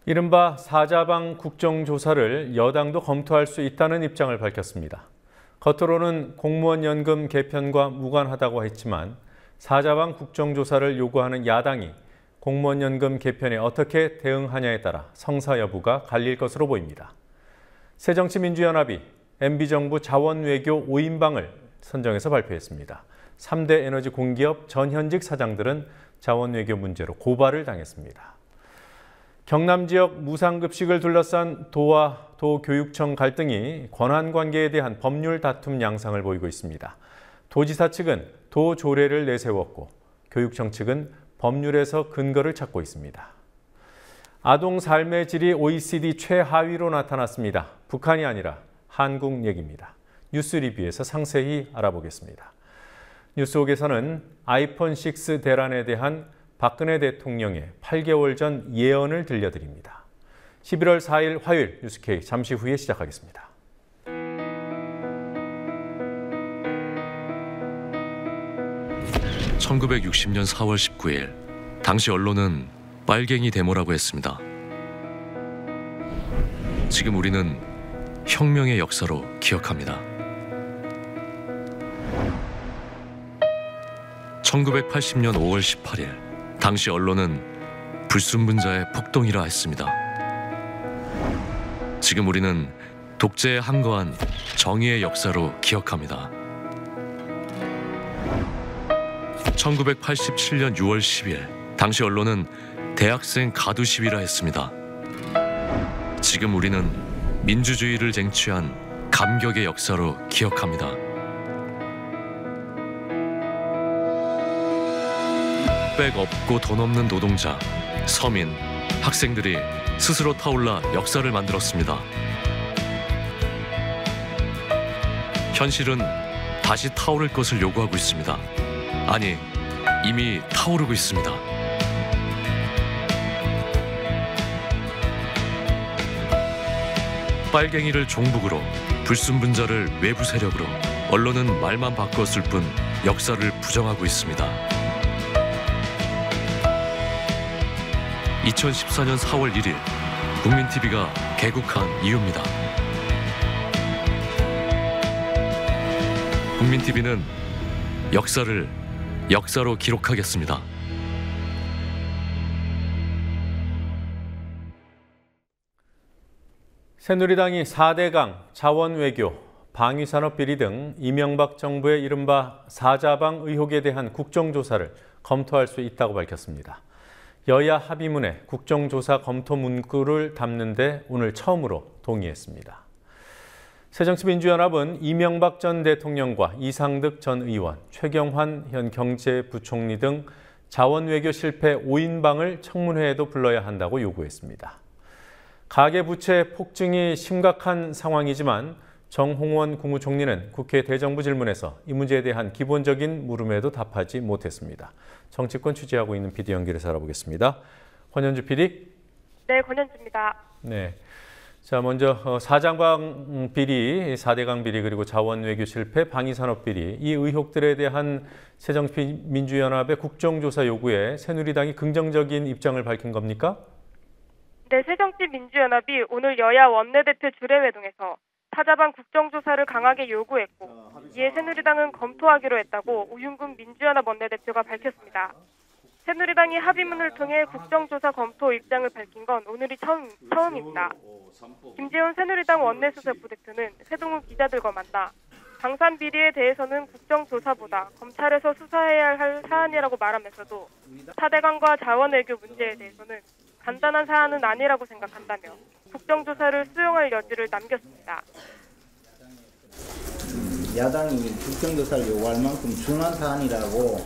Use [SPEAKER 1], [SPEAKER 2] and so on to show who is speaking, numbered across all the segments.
[SPEAKER 1] 이른바 사자방 국정조사를 여당도 검토할 수 있다는 입장을 밝혔습니다. 겉으로는 공무원 연금 개편과 무관하다고 했지만 사자방 국정조사를 요구하는 야당이 공무원 연금 개편에 어떻게 대응하냐에 따라 성사 여부가 갈릴 것으로 보입니다. 새정치민주연합이 MB정부 자원외교 5인방을 선정해서 발표했습니다. 3대 에너지 공기업 전현직 사장들은 자원외교 문제로 고발을 당했습니다. 경남 지역 무상급식을 둘러싼 도와 도교육청 갈등이 권한관계에 대한 법률 다툼 양상을 보이고 있습니다. 도지사 측은 도 조례를 내세웠고 교육청 측은 법률에서 근거를 찾고 있습니다. 아동 삶의 질이 OECD 최하위로 나타났습니다. 북한이 아니라 한국 얘기입니다. 뉴스 리뷰에서 상세히 알아보겠습니다. 뉴스 속에서는 아이폰 6 대란에 대한 박근혜 대통령의 8개월 전 예언을 들려드립니다. 11월 4일 화요일 뉴스K 잠시 후에 시작하겠습니다.
[SPEAKER 2] (1960년 4월 19일) 당시 언론은 빨갱이 데모라고 했습니다. 지금 우리는 혁명의 역사로 기억합니다. 1980년 5월 18일 당시 언론은 불순분자의 폭동이라 했습니다. 지금 우리는 독재에 항거한 정의의 역사로 기억합니다. 1987년 6월 10일 당시 언론은 대학생 가두 시위라 했습니다. 지금 우리는 민주주의를 쟁취한 감격의 역사로 기억합니다. 백 없고 돈 없는 노동자, 서민, 학생들이 스스로 타올라 역사를 만들었습니다. 현실은 다시 타오를 것을 요구하고 있습니다. 아니, 이미 타오르고 있습니다. 빨갱이를 종북으로, 불순분자를 외부 세력으로, 언론은 말만 바꿨을 뿐 역사를 부정하고 있습니다. 2014년 4월 1일 국민TV가 개국한 이유입니다. 국민TV는 역사를 역사로 기록하겠습니다.
[SPEAKER 1] 새누리당이 4대강, 자원외교, 방위산업비리 등 이명박 정부의 이른바 사자방 의혹에 대한 국정조사를 검토할 수 있다고 밝혔습니다. 여야 합의문에 국정조사 검토 문구를 담는 데 오늘 처음으로 동의했습니다. 새정치민주연합은 이명박 전 대통령과 이상득 전 의원, 최경환 현 경제부총리 등 자원외교 실패 5인방을 청문회에도 불러야 한다고 요구했습니다. 가계부채 폭증이 심각한 상황이지만 정홍원 국무총리는 국회 대정부 질문에서 이 문제에 대한 기본적인 물음에도 답하지 못했습니다. 정치권 취재하고 있는 PD 연결해서 알아보겠습니다. 권현주 PD.
[SPEAKER 3] 네, 권현주입니다.
[SPEAKER 1] 네. 자, 먼저 사자방 비리, 4대강 비리 그리고 자원외교 실패, 방위산업 비리 이 의혹들에 대한 새정치민주연합의 국정조사 요구에 새누리당이 긍정적인 입장을 밝힌 겁니까?
[SPEAKER 3] 네, 새정치민주연합이 오늘 여야 원내대표 주례회동에서 사자방 국정조사를 강하게 요구했고 이에 새누리당은 검토하기로 했다고 우윤근 민주연합 원내대표가 밝혔습니다. 새누리당이 합의문을 통해 국정조사 검토 입장을 밝힌 건 오늘이 처음입니다. 김재원 새누리당 원내수석부대표는 세동훈 기자들과 만나 방산 비리에 대해서는 국정조사보다 검찰에서 수사해야 할 사안이라고 말하면서도 4대강과 자원외교 문제에 대해서는 간단한 사안은 아니라고 생각한다며 국정조사를 수용할 여지를 남겼습니다.
[SPEAKER 4] 야당이 국정조사를 요구할 만큼 중요한 사안이라고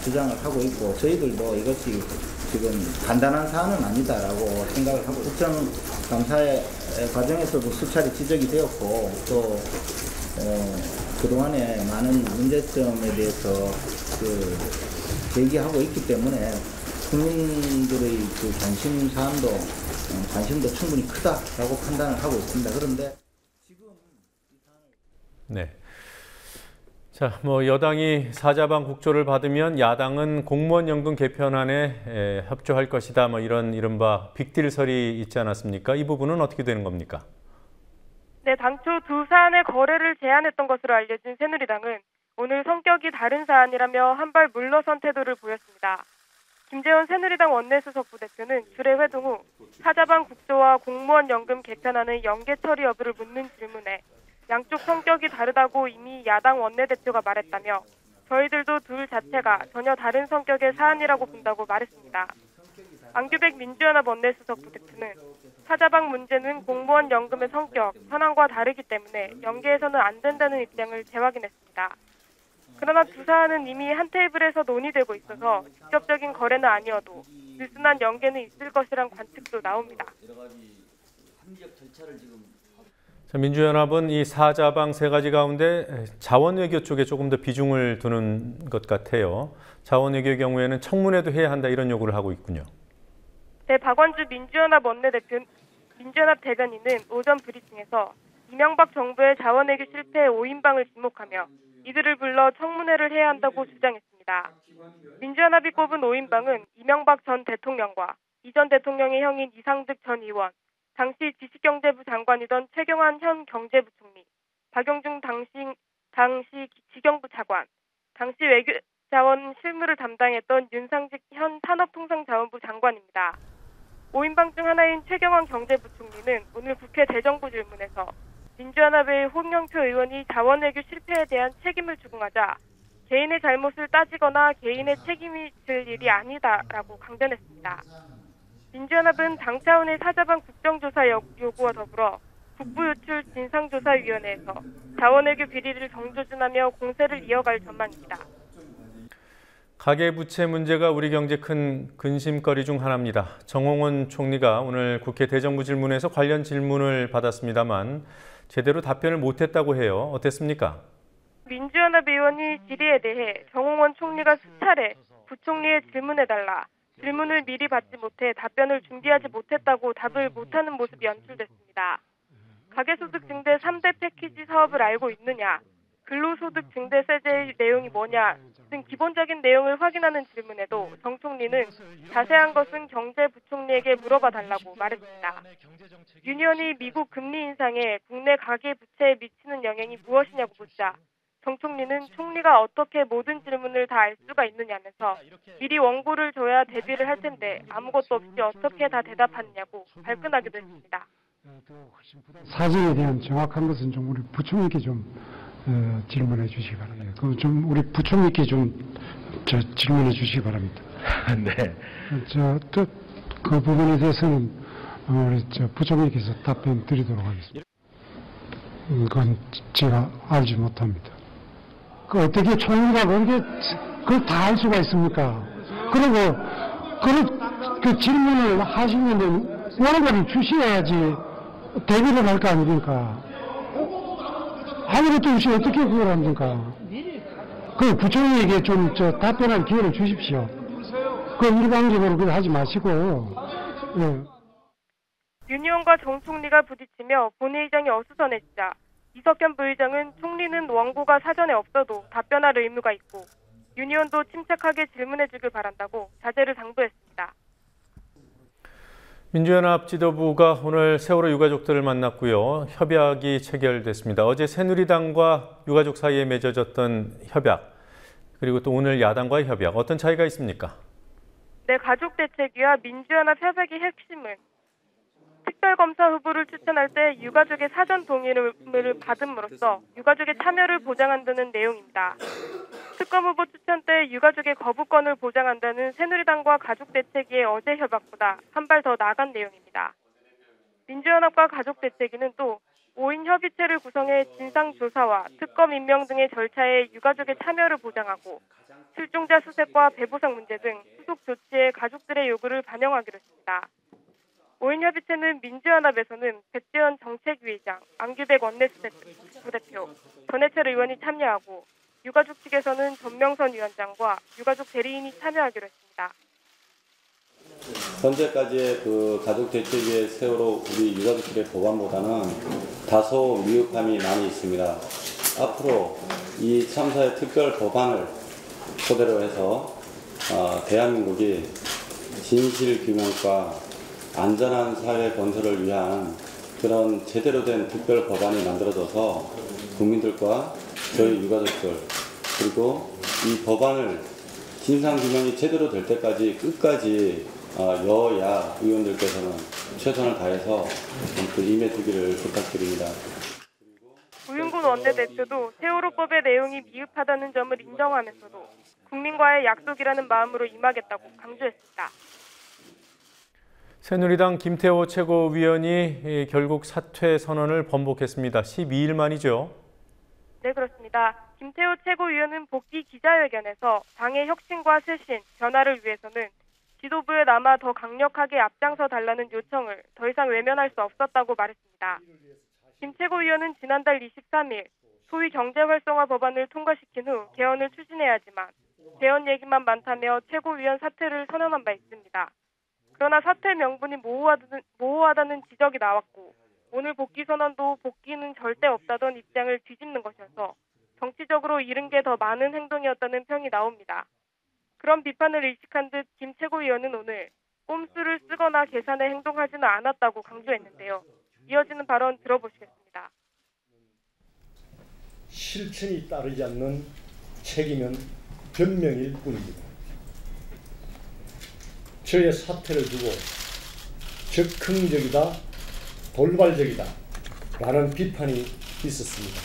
[SPEAKER 4] 주장을 하고 있고 저희들도 이것이 지금 간단한 사안은 아니다라고 생각을 하고 국정감사의 과정에서도 수차례 지적이 되었고 또 그동안에 많은 문제점에 대해서 제기하고 있기 때문에 국민들의 그 관심도 충분히 크다라고 판단을 하고 있습니다. 그런데 지금
[SPEAKER 1] 네. 자, 여당이 사자방 국조를 받으면 야당은 공무원 연금 개편안에 협조할 것이다. 이런 이른바 빅딜설이 있지 않았습니까? 이 부분은 어떻게 되는 겁니까?
[SPEAKER 3] 네, 당초 두 사안의 거래를 제안했던 것으로 알려진 새누리당은 오늘 성격이 다른 사안이라며 한 발 물러선 태도를 보였습니다. 김재원 새누리당 원내수석 부대표는 주례 회동 후 사자방 국조와 공무원 연금 개편안의 연계 처리 여부를 묻는 질문에 양쪽 성격이 다르다고 이미 야당 원내대표가 말했다며 저희들도 둘 자체가 전혀 다른 성격의 사안이라고 본다고 말했습니다. 안규백 민주연합 원내수석 부대표는 사자방 문제는 공무원 연금의 성격, 현황과 다르기 때문에 연계해서는 안 된다는 입장을 재확인했습니다. 그러나 두 사안은 이미 한 테이블에서 논의되고 있어서 직접적인 거래는 아니어도 느슨한 연계는 있을 것이란 관측도 나옵니다.
[SPEAKER 1] 자, 민주연합은 이 사자방 세 가지 가운데 자원외교 쪽에 조금 더 비중을 두는 것 같아요. 자원외교의 경우에는 청문회도 해야 한다 이런 요구를 하고 있군요.
[SPEAKER 3] 네, 박원주 민주연합 대변인은 오전 브리핑에서 이명박 정부의 자원외교 실패의 5인방을 지목하며 이들을 불러 청문회를 해야 한다고 주장했습니다. 민주연합이 꼽은 5인방은 이명박 전 대통령과 이전 대통령의 형인 이상득 전 의원, 당시 지식경제부 장관이던 최경환 현 경제부총리, 박영중 당시 지경부 차관, 당시 외교자원 실무를 담당했던 윤상직 현 산업통상자원부 장관입니다. 5인방 중 하나인 최경환 경제부총리는 오늘 국회 대정부 질문에서 민주연합의 홍영표 의원이 자원외교 실패에 대한 책임을 추궁하자 개인의 잘못을 따지거나 개인의 책임이 질 일이 아니다라고 강변했습니다. 민주연합은 당 차원의 사자방 국정조사 요구와 더불어 국부유출 진상조사위원회에서 자원외교 비리를 정조준하며 공세를 이어갈 전망입니다.
[SPEAKER 1] 가계부채 문제가 우리 경제 큰 근심거리 중 하나입니다. 정홍원 총리가 오늘 국회 대정부 질문에서 관련 질문을 받았습니다만 제대로 답변을 못했다고 해요. 어땠습니까?
[SPEAKER 3] 민주연합 의원이 질의에 대해 정홍원 총리가 수차례 부총리의 질문해달라, 질문을 미리 받지 못해 답변을 준비하지 못했다고 답을 못하는 모습이 연출됐습니다. 가계소득 증대 3대 패키지 사업을 알고 있느냐, 근로소득 증대세제의 내용이 뭐냐 등 기본적인 내용을 확인하는 질문에도 정 총리는 자세한 것은 경제부총리에게 물어봐 달라고 말했습니다. 윤 의원이 미국 금리 인상에 국내 가계부채에 미치는 영향이 무엇이냐고 묻자 정 총리는 총리가 어떻게 모든 질문을 다 알 수가 있느냐면서 미리 원고를 줘야 대비를 할 텐데 아무것도 없이 어떻게 다 대답하느냐고 발끈하기도 했습니다.
[SPEAKER 5] 사정에 대한 정확한 것은 좀 우리 부총리께 좀 질문해 주시기 바랍니다. 좀 우리 부총리께 좀 질문해 주시기 바랍니다.
[SPEAKER 6] 네.
[SPEAKER 5] 그 부분에 대해서는 우리 부총리께서 답변 드리도록 하겠습니다. 그건 제가 알지 못합니다. 어떻게 총리가 그걸 다 알 수가 있습니까? 그리고 그 질문을 하시면은 원고를 주셔야지 대비를 할 거 아닙니까? 아무것도 없이 어떻게 그걸 합니까? 그 부총리에게 좀 답변할 기회를 주십시오. 그 일방적으로 그걸 하지 마시고. 예.
[SPEAKER 3] 윤 의원과 정 총리가 부딪히며 본회의장이 어수선해지자 이석현 부의장은 총리는 원고가 사전에 없어도 답변할 의무가 있고 윤 의원도 침착하게 질문해 주길 바란다고 자제를 당부했습니다.
[SPEAKER 1] 민주연합 지도부가 오늘 세월호 유가족들을 만났고요. 협약이 체결됐습니다. 어제 새누리당과 유가족 사이에 맺어졌던 협약, 그리고 또 오늘 야당과의 협약, 어떤 차이가 있습니까?
[SPEAKER 3] 네, 가족대책위와 민주연합 협약의 핵심은 특별검사 후보를 추천할 때 유가족의 사전 동의를 받음으로써 유가족의 참여를 보장한다는 내용입니다. 특검 후보 추천 때 유가족의 거부권을 보장한다는 새누리당과 가족대책위의 어제 협약보다 한 발 더 나아간 내용입니다. 민주연합과 가족대책위는 또 5인 협의체를 구성해 진상조사와 특검 임명 등의 절차에 유가족의 참여를 보장하고 실종자 수색과 배보상 문제 등 후속 조치에 가족들의 요구를 반영하기로 했습니다. 5인 협의체는 민주연합에서는 백재현 정책위의장, 안규백 원내부대표, 전해철 의원이 참여하고 유가족 측에서는 전명선 위원장과 유가족 대리인이 참여하기로 했습니다.
[SPEAKER 7] 현재까지의 그 가족대책위의 세월호 우리 유가족들의 법안보다는 다소 미흡함이 많이 있습니다.
[SPEAKER 6] 앞으로 이 참사의 특별 법안을 토대로 해서 대한민국이 진실 규명과 안전한 사회 건설을 위한 그런 제대로 된 특별 법안이 만들어져서 국민들과 저희 유가족들 그리고 이 법안을 진상 규명이 제대로 될 때까지 끝까지 여야 의원들께서는 최선을 다해서 임해주기를 부탁드립니다.
[SPEAKER 3] 우윤근 원내대표도 세월호법의 내용이 미흡하다는 점을 인정하면서도 국민과의 약속이라는 마음으로 임하겠다고 강조했습니다.
[SPEAKER 1] 새누리당 김태호 최고위원이 결국 사퇴 선언을 번복했습니다. 12일 만이죠? 네,
[SPEAKER 3] 그렇습니다. 김태호 최고위원은 복귀 기자회견에서 당의 혁신과 쇄신, 변화를 위해서는 지도부에 남아 더 강력하게 앞장서 달라는 요청을 더 이상 외면할 수 없었다고 말했습니다. 김 최고위원은 지난달 23일 소위 경제활성화 법안을 통과시킨 후 개헌을 추진해야 하지만 개헌 얘기만 많다며 최고위원 사퇴를 선언한 바 있습니다. 그러나 사퇴 명분이 모호하다는 지적이 나왔고 오늘 복귀 선언도 복귀는 절대 없다던 입장을 뒤집는 것이어서 정치적으로 잃은 게 더 많은 행동이었다는 평이 나옵니다. 그런 비판을 일식한 듯 김 최고위원은 오늘 꼼수를 쓰거나 계산해 행동하지는 않았다고 강조했는데요. 이어지는 발언 들어보시겠습니다.
[SPEAKER 7] 실천이 따르지 않는 책임은 변명일 뿐입니다. 저의 사퇴를 두고 적극적이다, 돌발적이다 라는 비판이 있었습니다.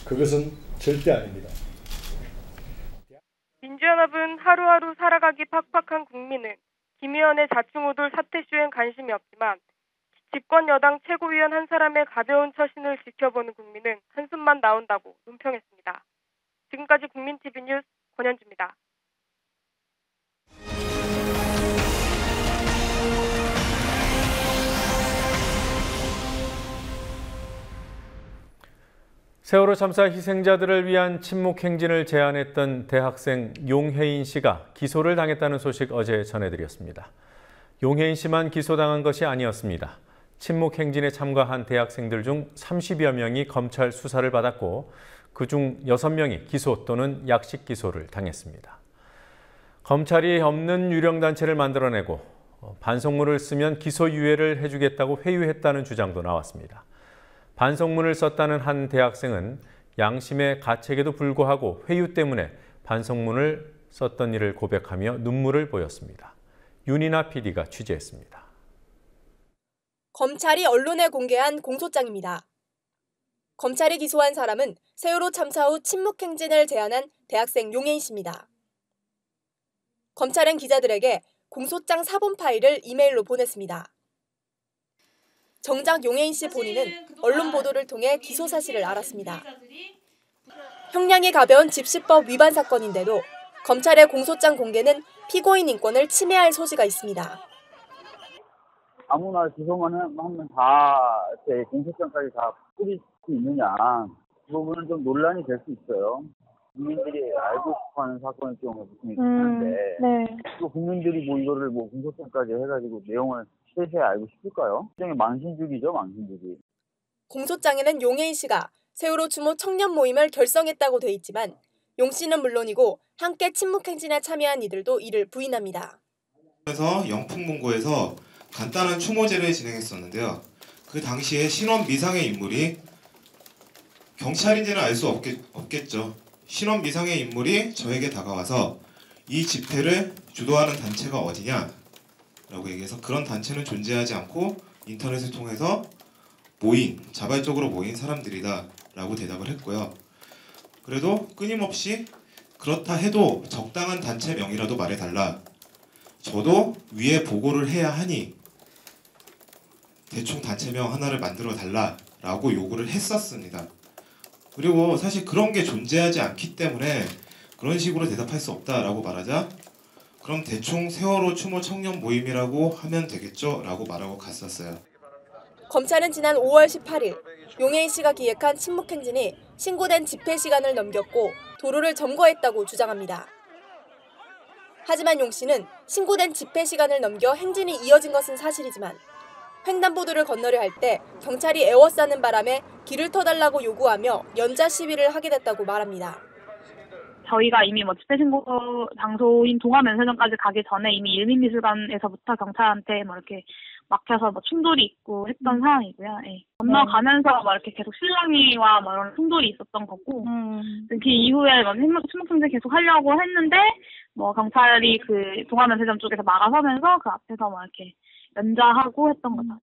[SPEAKER 7] 그것은 절대 아닙니다.
[SPEAKER 3] 민주연합은 하루하루 살아가기 팍팍한 국민은 김 의원의 자충우돌 사퇴쇼엔 관심이 없지만 집권 여당 최고위원 한 사람의 가벼운 처신을 지켜보는 국민은 한숨만 나온다고 논평했습니다. 지금까지 국민TV 뉴스 권현주입니다.
[SPEAKER 1] 세월호 참사 희생자들을 위한 침묵 행진을 제안했던 대학생 용혜인 씨가 기소를 당했다는 소식 어제 전해드렸습니다. 용혜인 씨만 기소당한 것이 아니었습니다. 침묵 행진에 참가한 대학생들 중 30여 명이 검찰 수사를 받았고 그중 6명이 기소 또는 약식 기소를 당했습니다. 검찰이 없는 유령단체를 만들어내고 반성문을 쓰면 기소유예를 해주겠다고 회유했다는 주장도 나왔습니다. 반성문을 썼다는 한 대학생은 양심의 가책에도 불구하고 회유 때문에 반성문을 썼던 일을 고백하며 눈물을 보였습니다. 윤이나 PD가 취재했습니다.
[SPEAKER 8] 검찰이 언론에 공개한 공소장입니다. 검찰이 기소한 사람은 세월호 참사 후 침묵 행진을 제안한 대학생 용혜인 씨입니다. 검찰은 기자들에게 공소장 사본 파일을 이메일로 보냈습니다. 정작 용혜인 씨 본인은 언론 보도를 통해 기소 사실을 알았습니다. 형량이 가벼운 집시법 위반 사건인데도 검찰의 공소장 공개는 피고인 인권을 침해할 소지가 있습니다.
[SPEAKER 9] 아무나 기소만 하면 다 제 공소장까지 다 뿌릴 수 있느냐, 그 부분은 좀 논란이 될 수 있어요. 국민들이 알고 싶어하는 사건일 경우에 무슨 있는데, 또 국민들이 이거를 공소장까지 해가지고 내용을 세세히 알고 싶을까요? 일종의 망신주기죠, 망신주기.
[SPEAKER 8] 공소장에는 용혜인 씨가 세월호 추모 청년 모임을 결성했다고 돼 있지만 용 씨는 물론이고 함께 침묵 행진에 참여한 이들도 이를 부인합니다.
[SPEAKER 10] 그래서 영풍문고에서 간단한 추모제를 진행했었는데요. 그 당시에 신원 미상의 인물이 경찰인지는 알 수 없겠죠. 신원 미상의 인물이 저에게 다가와서 이 집회를 주도하는 단체가 어디냐? 라고 얘기해서 그런 단체는 존재하지 않고 인터넷을 통해서 자발적으로 모인 사람들이다 라고 대답을 했고요. 그래도 끊임없이 그렇다 해도 적당한 단체명이라도 말해달라. 저도 위에 보고를 해야 하니 대충 단체명 하나를 만들어 달라 라고 요구를 했었습니다. 그리고 사실 그런 게 존재하지 않기 때문에 그런 식으로 대답할 수 없다라고 말하자 그럼 대충 세월호 추모 청년 모임이라고 하면 되겠죠? 라고 말하고 갔었어요.
[SPEAKER 8] 검찰은 지난 5월 18일 용혜인 씨가 기획한 침묵 행진이 신고된 집회 시간을 넘겼고 도로를 점거했다고 주장합니다. 하지만 용 씨는 신고된 집회 시간을 넘겨 행진이 이어진 것은 사실이지만 횡단보도를 건너려 할 때 경찰이 에워싸는 바람에 길을 터달라고 요구하며 연자 시위를 하게 됐다고 말합니다.
[SPEAKER 11] 저희가 이미 집회 신고 장소인 동아면세점까지 가기 전에 이미 일민미술관에서부터 경찰한테 이렇게 막혀서 충돌이 있고 했던 상황이고요. 예. 건너가면서 이렇게 계속 실랑이와 이런 충돌이 있었던 거고, 그 이후에 침묵금지 계속 하려고 했는데, 경찰이 그 동아면세점 쪽에서 막아서면서 그 앞에서 이렇게 연자하고 했던 거죠.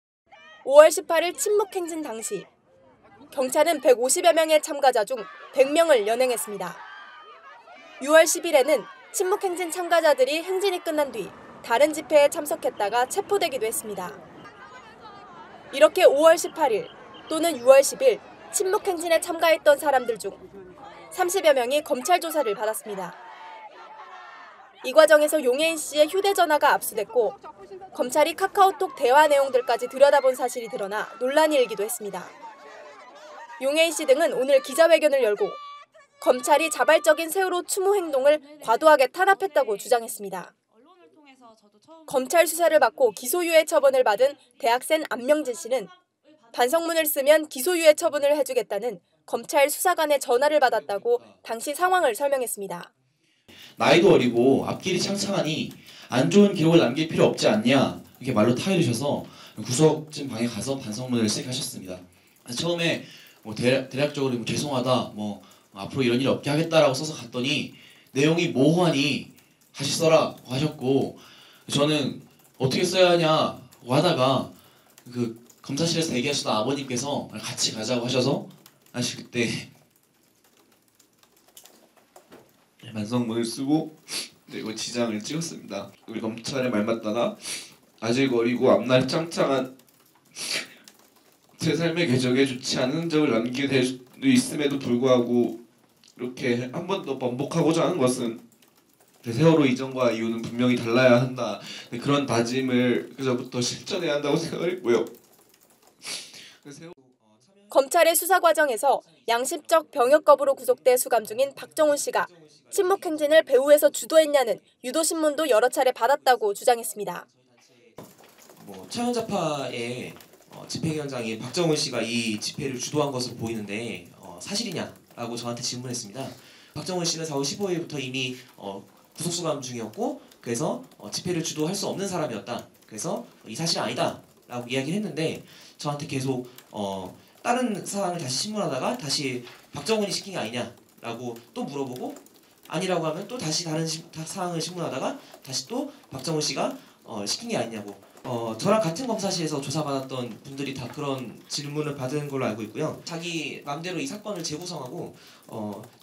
[SPEAKER 8] 5월 18일 침묵행진 당시 경찰은 150여 명의 참가자 중 100명을 연행했습니다. 6월 10일에는 침묵행진 참가자들이 행진이 끝난 뒤 다른 집회에 참석했다가 체포되기도 했습니다. 이렇게 5월 18일 또는 6월 10일 침묵행진에 참가했던 사람들 중 30여 명이 검찰 조사를 받았습니다. 이 과정에서 용해인 씨의 휴대전화가 압수됐고 검찰이 카카오톡 대화 내용들까지 들여다본 사실이 드러나 논란이 일기도 했습니다. 용해인 씨 등은 오늘 기자회견을 열고 검찰이 자발적인 세월호 추모 행동을 과도하게 탄압했다고 주장했습니다. 검찰 수사를 받고 기소유예 처분을 받은 대학생 안명진 씨는 반성문을 쓰면 기소유예 처분을 해주겠다는 검찰 수사관의 전화를 받았다고 당시 상황을 설명했습니다.
[SPEAKER 12] 나이도 어리고 앞길이 창창하니 안 좋은 기록을 남길 필요 없지 않냐 이렇게 말로 타이르셔서 구석진 방에 가서 반성문을 쓰게 하셨습니다. 처음에 대략적으로 죄송하다 앞으로 이런 일 없게 하겠다라고 써서 갔더니 내용이 모호하니 다시 써라 하셨고 저는 어떻게 써야 하냐고 하다가 그 검사실에서 대기하시던 아버님께서 같이 가자고 하셔서 사실 그때 반성문을 쓰고 그리고 지장을 찍었습니다. 우리 검찰의 말 맞다나 아직 어리고 앞날이 창창한 제 삶의 궤적에 좋지 않은 흔적을 남기게 될 수도 있음에도 불구하고 이렇게 한 번 더 번복하고자 하는 것은 세월호 이전과 이후는 분명히 달라야 한다. 그런 다짐을 그저부터 실천해야 한다고 생각했고요.
[SPEAKER 8] 검찰의 수사 과정에서 양심적 병역 거부로 구속돼 수감 중인 박정훈 씨가 침묵행진을 배후에서 주도했냐는 유도신문도 여러 차례 받았다고 주장했습니다.
[SPEAKER 13] 차현자파의 집회위원장인 박정훈 씨가 이 집회를 주도한 것으로 보이는데 사실이냐라고 저한테 질문했습니다. 박정훈 씨는 4월 15일부터 이미 구속수감 중이었고 그래서 집회를 주도할 수 없는 사람이었다. 그래서 이 사실은 아니다 라고 이야기를 했는데 저한테 계속 다른 사항을 다시 신문하다가 다시 박정훈이 시킨 게 아니냐라고 또 물어보고 아니라고 하면 또 다시 다른 사항을 신문하다가 다시 또 박정훈 씨가 시킨 게 아니냐고 저랑 같은 검사실에서 조사받았던 분들이 다 그런 질문을 받은 걸로 알고 있고요. 자기 마음대로 이 사건을 재구성하고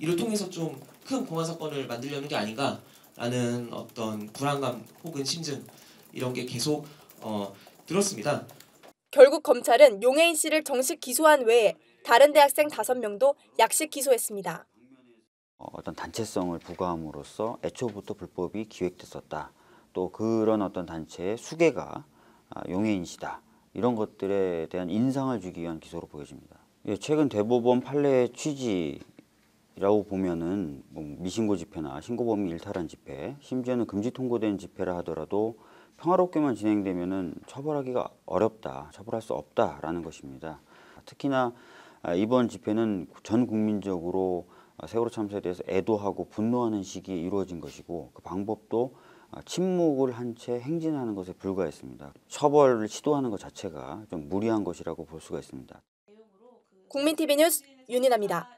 [SPEAKER 13] 이를 통해서 좀 큰 공안 사건을 만들려는 게 아닌가라는 어떤 불안감 혹은 심증 이런 게 계속 들었습니다.
[SPEAKER 8] 결국 검찰은 용해인 씨를 정식 기소한 외에 다른 대학생 5명도 약식 기소했습니다.
[SPEAKER 14] 어떤 단체성을 부과함으로써 애초부터 불법이 기획됐었다. 또 그런 어떤 단체의 수괴가 용해인 씨다. 이런 것들에 대한 인상을 주기 위한 기소로 보여집니다. 최근 대법원 판례의 취지라고 보면은 미신고 집회나 신고 범위 일탈한 집회, 심지어는 금지 통고된 집회라 하더라도 평화롭게만 진행되면은 처벌하기가 어렵다, 처벌할 수 없다라는 것입니다. 특히나 이번 집회는 전 국민적으로 세월호 참사에 대해서 애도하고 분노하는 시기에 이루어진 것이고 그 방법도 침묵을 한 채 행진하는 것에 불과했습니다. 처벌을 시도하는 것 자체가 좀 무리한 것이라고 볼 수가 있습니다.
[SPEAKER 8] 국민TV 뉴스 윤인아입니다.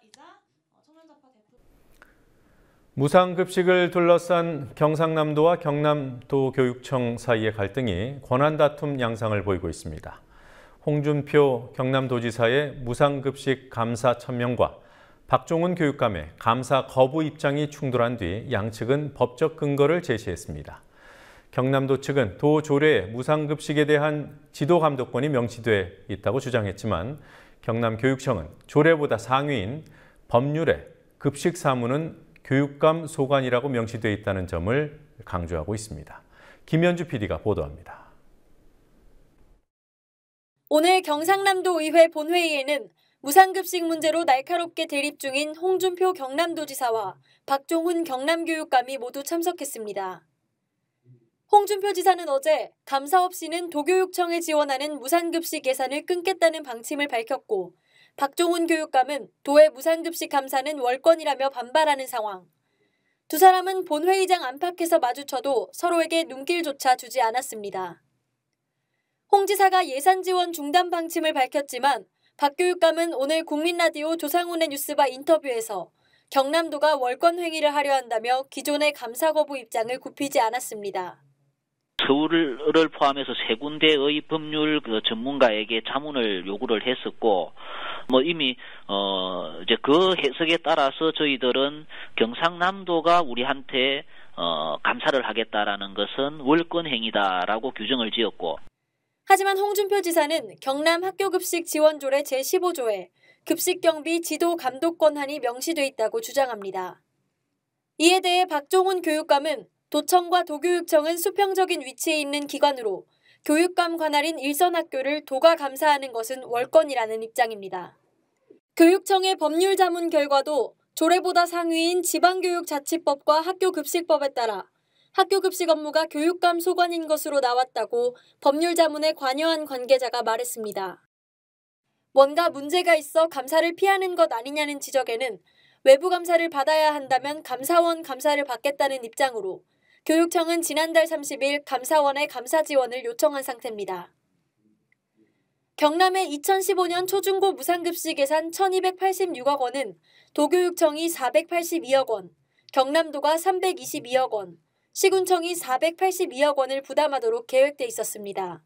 [SPEAKER 1] 무상급식을 둘러싼 경상남도와 경남도 교육청 사이의 갈등이 권한 다툼 양상을 보이고 있습니다. 홍준표 경남도지사의 무상급식 감사 천명과 박종훈 교육감의 감사 거부 입장이 충돌한 뒤 양측은 법적 근거를 제시했습니다. 경남도 측은 도 조례에 무상급식에 대한 지도 감독권이 명시돼 있다고 주장했지만 경남교육청은 조례보다 상위인 법률에 급식 사무는 교육감 소관이라고 명시돼 있다는 점을 강조하고 있습니다. 김현주 PD가 보도합니다.
[SPEAKER 15] 오늘 경상남도 의회 본회의에는 무상급식 문제로 날카롭게 대립 중인 홍준표 경남도지사와 박종훈 경남교육감이 모두 참석했습니다. 홍준표 지사는 어제 감사 없이는 도교육청에 지원하는 무상급식 예산을 끊겠다는 방침을 밝혔고 박종훈 교육감은 도의 무상급식 감사는 월권이라며 반발하는 상황. 두 사람은 본회의장 안팎에서 마주쳐도 서로에게 눈길조차 주지 않았습니다. 홍 지사가 예산 지원 중단 방침을 밝혔지만 박 교육감은 오늘 국민라디오 조상훈의 뉴스바 인터뷰에서 경남도가 월권 행위를 하려 한다며 기존의 감사 거부 입장을 굽히지 않았습니다.
[SPEAKER 16] 서울을 포함해서 세 군데의 법률 전문가에게 자문을 요구를 했었고, 이미 이제 그 해석에 따라서 저희들은 경상남도가 우리한테 감사를 하겠다라는 것은 월권 행위다라고 규정을 지었고.
[SPEAKER 15] 하지만 홍준표 지사는 경남 학교급식 지원조례 제15조에 급식경비 지도 감독권한이 명시돼 있다고 주장합니다. 이에 대해 박종훈 교육감은 도청과 도교육청은 수평적인 위치에 있는 기관으로 교육감 관할인 일선학교를 도가 감사하는 것은 월권이라는 입장입니다. 교육청의 법률 자문 결과도 조례보다 상위인 지방교육자치법과 학교급식법에 따라 학교급식 업무가 교육감 소관인 것으로 나왔다고 법률 자문에 관여한 관계자가 말했습니다. 뭔가 문제가 있어 감사를 피하는 것 아니냐는 지적에는 외부 감사를 받아야 한다면 감사원 감사를 받겠다는 입장으로 교육청은 지난달 30일 감사원에 감사 지원을 요청한 상태입니다. 경남의 2015년 초중고 무상급식 예산 1,286억 원은 도교육청이 482억 원, 경남도가 322억 원, 시군청이 482억 원을 부담하도록 계획돼 있었습니다.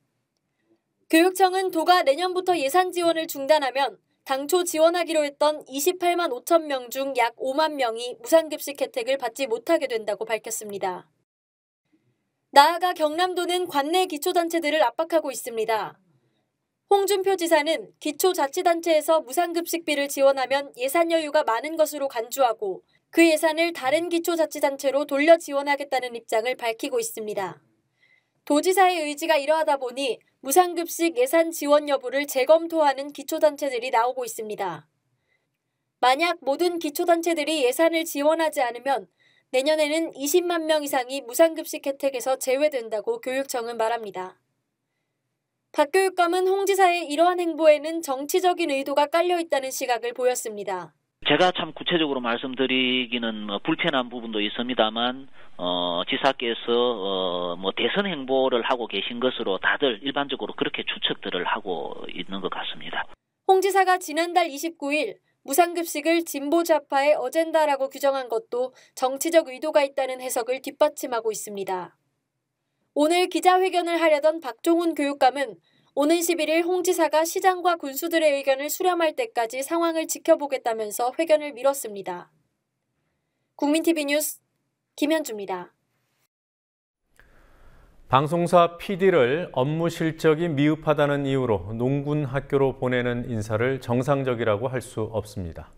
[SPEAKER 15] 교육청은 도가 내년부터 예산 지원을 중단하면 당초 지원하기로 했던 28만 5천 명 중 약 5만 명이 무상급식 혜택을 받지 못하게 된다고 밝혔습니다. 나아가 경남도는 관내 기초단체들을 압박하고 있습니다. 홍준표 지사는 기초자치단체에서 무상급식비를 지원하면 예산 여유가 많은 것으로 간주하고 그 예산을 다른 기초자치단체로 돌려 지원하겠다는 입장을 밝히고 있습니다. 도지사의 의지가 이러하다 보니 무상급식 예산 지원 여부를 재검토하는 기초단체들이 나오고 있습니다. 만약 모든 기초단체들이 예산을 지원하지 않으면 내년에는 20만 명 이상이 무상급식 혜택에서 제외된다고 교육청은 말합니다. 박 교육감은 홍 지사의 이러한 행보에는 정치적인 의도가 깔려있다는 시각을 보였습니다.
[SPEAKER 16] 제가 참 구체적으로 말씀드리기는 불편한 부분도 있습니다만 지사께서 대선 행보를 하고 계신 것으로 다들 일반적으로 그렇게 추측들을 하고 있는 것 같습니다.
[SPEAKER 15] 홍 지사가 지난달 29일 무상급식을 진보 좌파의 어젠다라고 규정한 것도 정치적 의도가 있다는 해석을 뒷받침하고 있습니다. 오늘 기자회견을 하려던 박종훈 교육감은 오는 11일 홍 지사가 시장과 군수들의 의견을 수렴할 때까지 상황을 지켜보겠다면서 회견을 미뤘습니다. 국민TV 뉴스 김현주입니다.
[SPEAKER 1] 방송사 PD를 업무 실적이 미흡하다는 이유로 농군 학교로 보내는 인사를 정상적이라고 할 수 없습니다.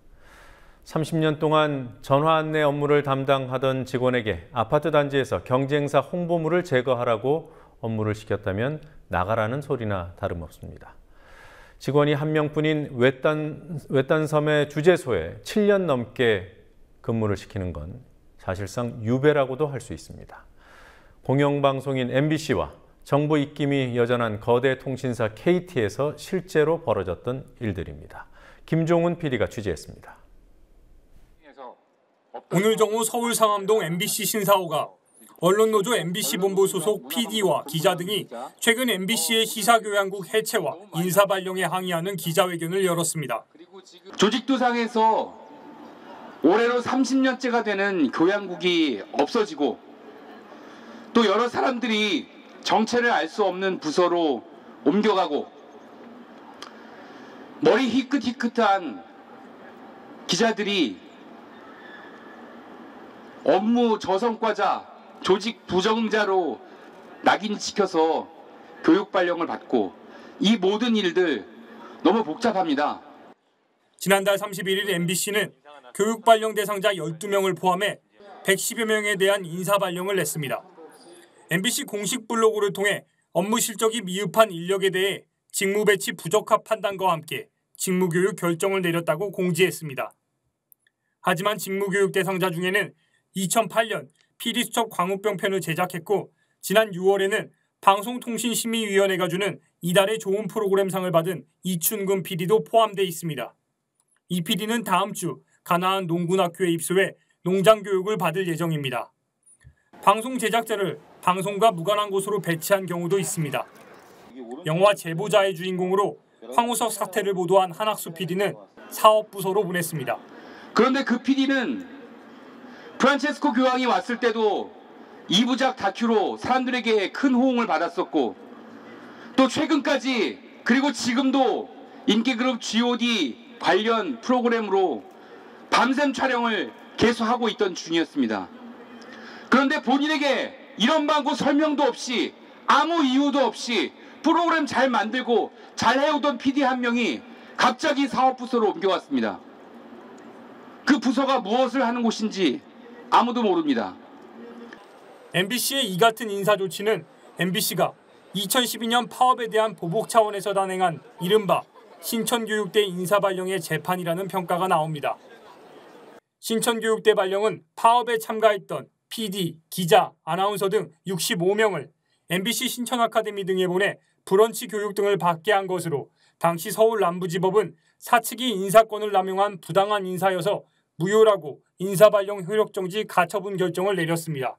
[SPEAKER 1] 30년 동안 전화 안내 업무를 담당하던 직원에게 아파트 단지에서 경쟁사 홍보물을 제거하라고 업무를 시켰다면 나가라는 소리나 다름없습니다. 직원이 한 명뿐인 외딴섬의 주재소에 7년 넘게 근무를 시키는 건 사실상 유배라고도 할 수 있습니다. 공영방송인 MBC와 정보 입김이 여전한 거대 통신사 KT에서 실제로 벌어졌던 일들입니다. 김종훈 PD가 취재했습니다.
[SPEAKER 17] 오늘 정오 서울 상암동 MBC 신사호가 언론노조 MBC 본부 소속 PD와 기자 등이 최근 MBC의 시사교양국 해체와 인사발령에 항의하는 기자회견을 열었습니다.
[SPEAKER 18] 조직도상에서 올해로 30년째가 되는 교양국이 없어지고 또 여러 사람들이 정체를 알 수 없는 부서로 옮겨가고 머리 희끗희끗한 기자들이 업무 저성과자, 조직 부정자로 낙인시켜서 교육발령을 받고 이 모든 일들 너무 복잡합니다.
[SPEAKER 17] 지난달 31일 MBC는 교육발령 대상자 12명을 포함해 110여 명에 대한 인사발령을 냈습니다. MBC 공식 블로그를 통해 업무 실적이 미흡한 인력에 대해 직무 배치 부적합 판단과 함께 직무교육 결정을 내렸다고 공지했습니다. 하지만 직무교육 대상자 중에는 2008년 PD수첩 광우병 편을 제작했고 지난 6월에는 방송통신심의위원회가 주는 이달의 좋은 프로그램상을 받은 이춘근 PD도 포함돼 있습니다. 이 PD는 다음 주 가나안 농군학교에 입소해 농장교육을 받을 예정입니다. 방송 제작자를 방송과 무관한 곳으로 배치한 경우도 있습니다. 영화 제보자의 주인공으로 황우석 사태를 보도한 한학수 PD는 사업부서로 보냈습니다.
[SPEAKER 18] 그런데 그 PD는 프란체스코 교황이 왔을 때도 2부작 다큐로 사람들에게 큰 호응을 받았었고, 또 최근까지 그리고 지금도 인기그룹 G.O.D 관련 프로그램으로 밤샘 촬영을 계속하고 있던 중이었습니다. 그런데 본인에게 이런 방구 설명도 없이 아무 이유도 없이 프로그램 잘 만들고 잘 해오던 PD 한 명이 갑자기 사업부서로 옮겨왔습니다. 그 부서가 무엇을 하는 곳인지 아무도 모릅니다.
[SPEAKER 17] MBC의 이 같은 인사 조치는 MBC가 2012년 파업에 대한 보복 차원에서 단행한 이른바 신천교육대 인사발령의 재판이라는 평가가 나옵니다. 신천교육대 발령은 파업에 참가했던 PD, 기자, 아나운서 등 65명을 MBC 신천아카데미 등에 보내 브런치 교육 등을 받게 한 것으로 당시 서울 남부지법은 사측이 인사권을 남용한 부당한 인사여서 무효라고 인사발령 효력정지 가처분 결정을 내렸습니다.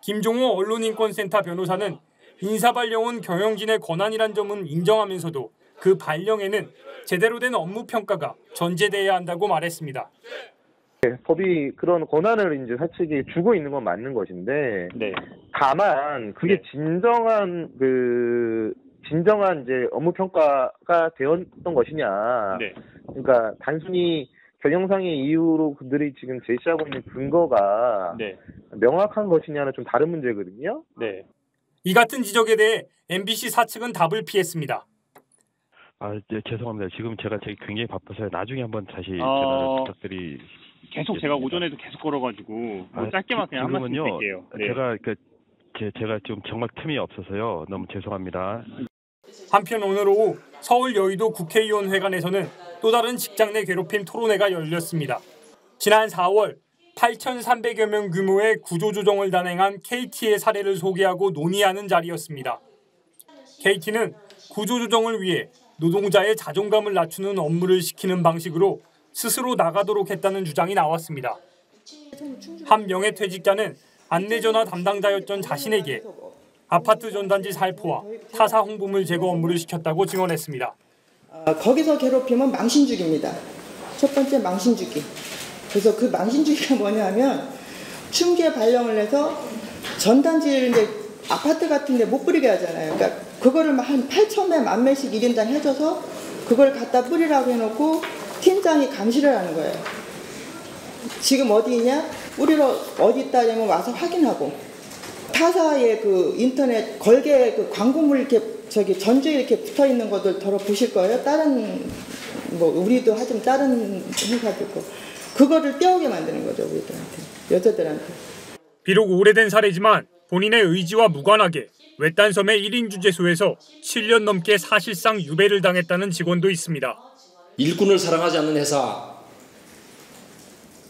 [SPEAKER 17] 김종호 언론인권센터 변호사는 인사발령은 경영진의 권한이란 점은 인정하면서도 그 발령에는 제대로 된 업무 평가가 전제돼야 한다고 말했습니다.
[SPEAKER 19] 법이 그런 권한을 이제 사측이 주고 있는 건 맞는 것인데, 다만 그게 진정한 이제 업무 평가가 되었던 것이냐. 그러니까 단순히 경영상의 이유로 그들이 지금 제시하고 있는 근거가 명확한 것이냐는 좀 다른 문제거든요.
[SPEAKER 17] 이 같은 지적에 대해 MBC 사측은 답을 피했습니다.
[SPEAKER 20] 죄송합니다. 지금 제가 굉장히 바빠서 나중에 한번 다시 전화를
[SPEAKER 21] 계속 제가 오전에도 계속 걸어가지고 짧게만 그냥 한 말씀 드릴게요.
[SPEAKER 20] 제가 좀 정말 틈이 없어서요. 너무 죄송합니다.
[SPEAKER 17] 한편 오늘 오후 서울 여의도 국회의원 회관에서는 또 다른 직장 내 괴롭힘 토론회가 열렸습니다. 지난 4월 8,300여 명 규모의 구조조정을 단행한 KT의 사례를 소개하고 논의하는 자리였습니다. KT는 구조조정을 위해 노동자의 자존감을 낮추는 업무를 시키는 방식으로 스스로 나가도록 했다는 주장이 나왔습니다. 한 명예퇴직자는 안내전화 담당자였던 자신에게 아파트 전단지 살포와 타사 홍보물 제거 업무를 시켰다고 증언했습니다.
[SPEAKER 22] 거기서 괴롭힘은 망신주기입니다. 첫 번째 망신주기. 그래서 그 망신주기가 뭐냐면 층계 발령을 해서 전단지를 이제 아파트 같은 데 못 뿌리게 하잖아요. 그러니까 그거를 한 8,000매 10,000매씩 1인당 해줘서 그걸 갖다 뿌리라고 해놓고 팀장이 감시를 하는 거예요. 지금 어디 있냐? 우리로 어디 있다냐면 와서 확인하고, 타사의 그 인터넷 걸개 그 광고물 이렇게 전주에 이렇게 붙어 있는 것들 덜어 보실 거예요. 다른 우리도 하지만 다른 회사도 있고, 그거를 떼오게 만드는 거죠, 우리들한테, 여자들한테.
[SPEAKER 17] 비록 오래된 사례지만 본인의 의지와 무관하게 외딴 섬의 1인 주재소에서 7년 넘게 사실상 유배를 당했다는 직원도 있습니다.
[SPEAKER 23] 일꾼을 사랑하지 않는 회사,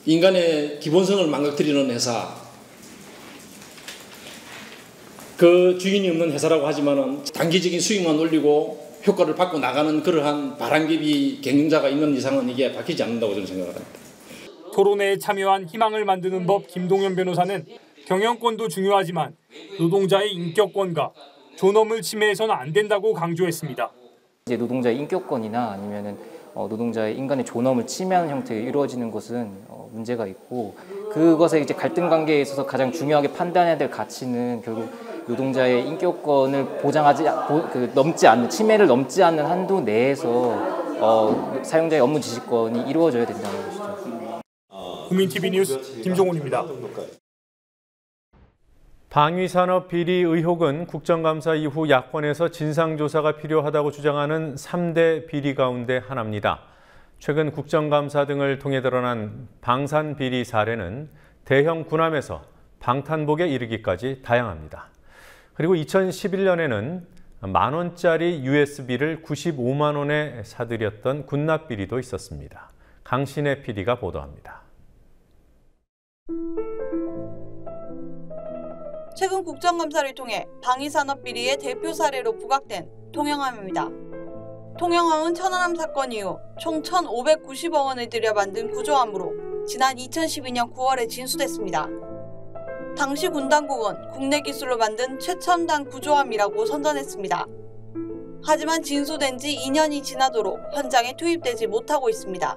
[SPEAKER 23] 인간의 기본성을 망가뜨리는 회사, 그 주인이 없는 회사라고 하지만은 단기적인 수익만 올리고 효과를 받고 나가는 그러한 바람개비 경영자가 있는 이상은 이게 바뀌지 않는다고 저는 생각을 합니다.
[SPEAKER 17] 토론회에 참여한 희망을 만드는 법 김동현 변호사는 경영권도 중요하지만 노동자의 인격권과 존엄을 침해해서는 안 된다고 강조했습니다.
[SPEAKER 24] 이제 노동자의 인격권이나 아니면은 노동자의 인간의 존엄을 침해하는 형태로 이루어지는 것은 문제가 있고, 그것의 이제 갈등 관계에 있어서 가장 중요하게 판단해야 될 가치는 결국 노동자의 인격권을 보장하지 넘지 않는, 침해를 넘지 않는 한도 내에서 사용자의 업무 지시권이 이루어져야 된다는 것이죠.
[SPEAKER 17] 국민TV 뉴스 김종훈입니다.
[SPEAKER 1] 방위산업 비리 의혹은 국정감사 이후 야권에서 진상조사가 필요하다고 주장하는 3대 비리 가운데 하나입니다. 최근 국정감사 등을 통해 드러난 방산 비리 사례는 대형 군함에서 방탄복에 이르기까지 다양합니다. 그리고 2011년에는 만원짜리 USB를 95만 원에 사들였던 군납 비리도 있었습니다. 강신혜 PD가 보도합니다.
[SPEAKER 2] 최근 국정감사를 통해 방위산업비리의 대표 사례로 부각된 통영함입니다. 통영함은 천안함 사건 이후 총 1,590억 원을 들여 만든 구조함으로 지난 2012년 9월에 진수됐습니다. 당시 군 당국은 국내 기술로 만든 최첨단 구조함이라고 선전했습니다. 하지만 진수된 지 2년이 지나도록 현장에 투입되지 못하고 있습니다.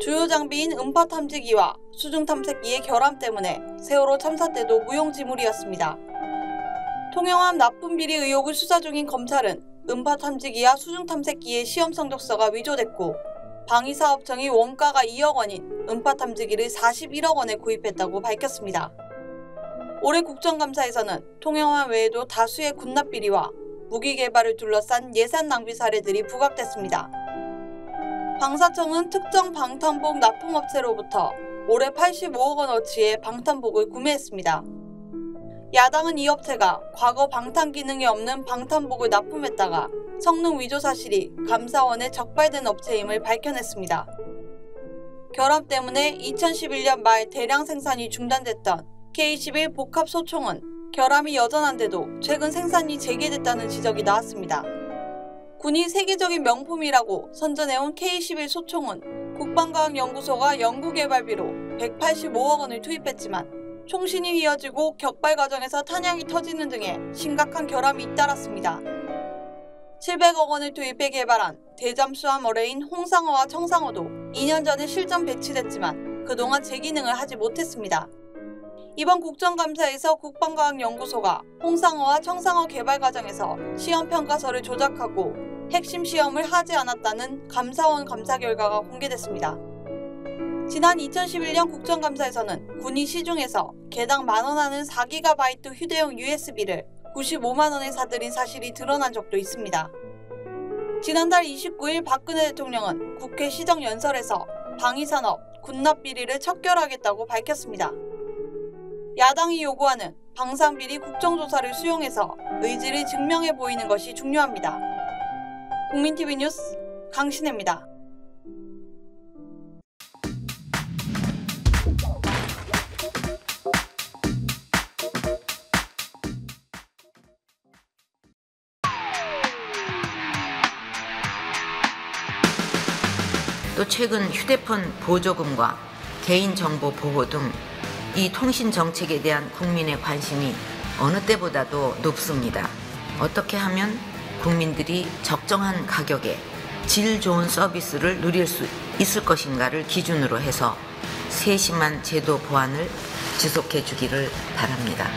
[SPEAKER 2] 주요 장비인 음파 탐지기와 수중 탐색기의 결함 때문에 세월호 참사 때도 무용지물이었습니다. 통영함 납품 비리 의혹을 수사 중인 검찰은 음파 탐지기와 수중 탐색기의 시험 성적서가 위조됐고 방위사업청이 원가가 2억 원인 음파 탐지기를 41억 원에 구입했다고 밝혔습니다. 올해 국정감사에서는 통영함 외에도 다수의 군납 비리와 무기 개발을 둘러싼 예산 낭비 사례들이 부각됐습니다. 방사청은 특정 방탄복 납품업체로부터 올해 85억 원어치의 방탄복을 구매했습니다. 야당은 이 업체가 과거 방탄 기능이 없는 방탄복을 납품했다가 성능 위조 사실이 감사원에 적발된 업체임을 밝혀냈습니다. 결함 때문에 2011년 말 대량 생산이 중단됐던 K-11 복합 소총은 결함이 여전한데도 최근 생산이 재개됐다는 지적이 나왔습니다. 군이 세계적인 명품이라고 선전해온 K-11 소총은 국방과학연구소가 연구개발비로 185억 원을 투입했지만 총신이 휘어지고 격발 과정에서 탄약이 터지는 등의 심각한 결함이 잇따랐습니다. 700억 원을 투입해 개발한 대잠수함 어뢰인 홍상어와 청상어도 2년 전에 실전 배치됐지만 그동안 재기능을 하지 못했습니다. 이번 국정감사에서 국방과학연구소가 홍상어와 청상어 개발 과정에서 시험평가서를 조작하고 핵심 시험을 하지 않았다는 감사원 감사 결과가 공개됐습니다. 지난 2011년 국정감사에서는 군이 시중에서 개당 만원 하는 4GB 휴대용 USB를 95만 원에 사들인 사실이 드러난 적도 있습니다. 지난달 29일 박근혜 대통령은 국회 시정연설에서 방위산업, 군납 비리를 척결하겠다고 밝혔습니다. 야당이 요구하는 방산비리 국정조사를 수용해서 의지를 증명해 보이는 것이 중요합니다. 국민TV 뉴스 강신혜입니다.
[SPEAKER 4] 또 최근 휴대폰 보조금과 개인정보 보호 등 이 통신 정책에 대한 국민의 관심이 어느 때보다도 높습니다. 어떻게 하면 국민들이 적정한 가격에 질 좋은 서비스를 누릴 수 있을 것인가를 기준으로 해서 세심한 제도 보완을 지속해 주기를 바랍니다.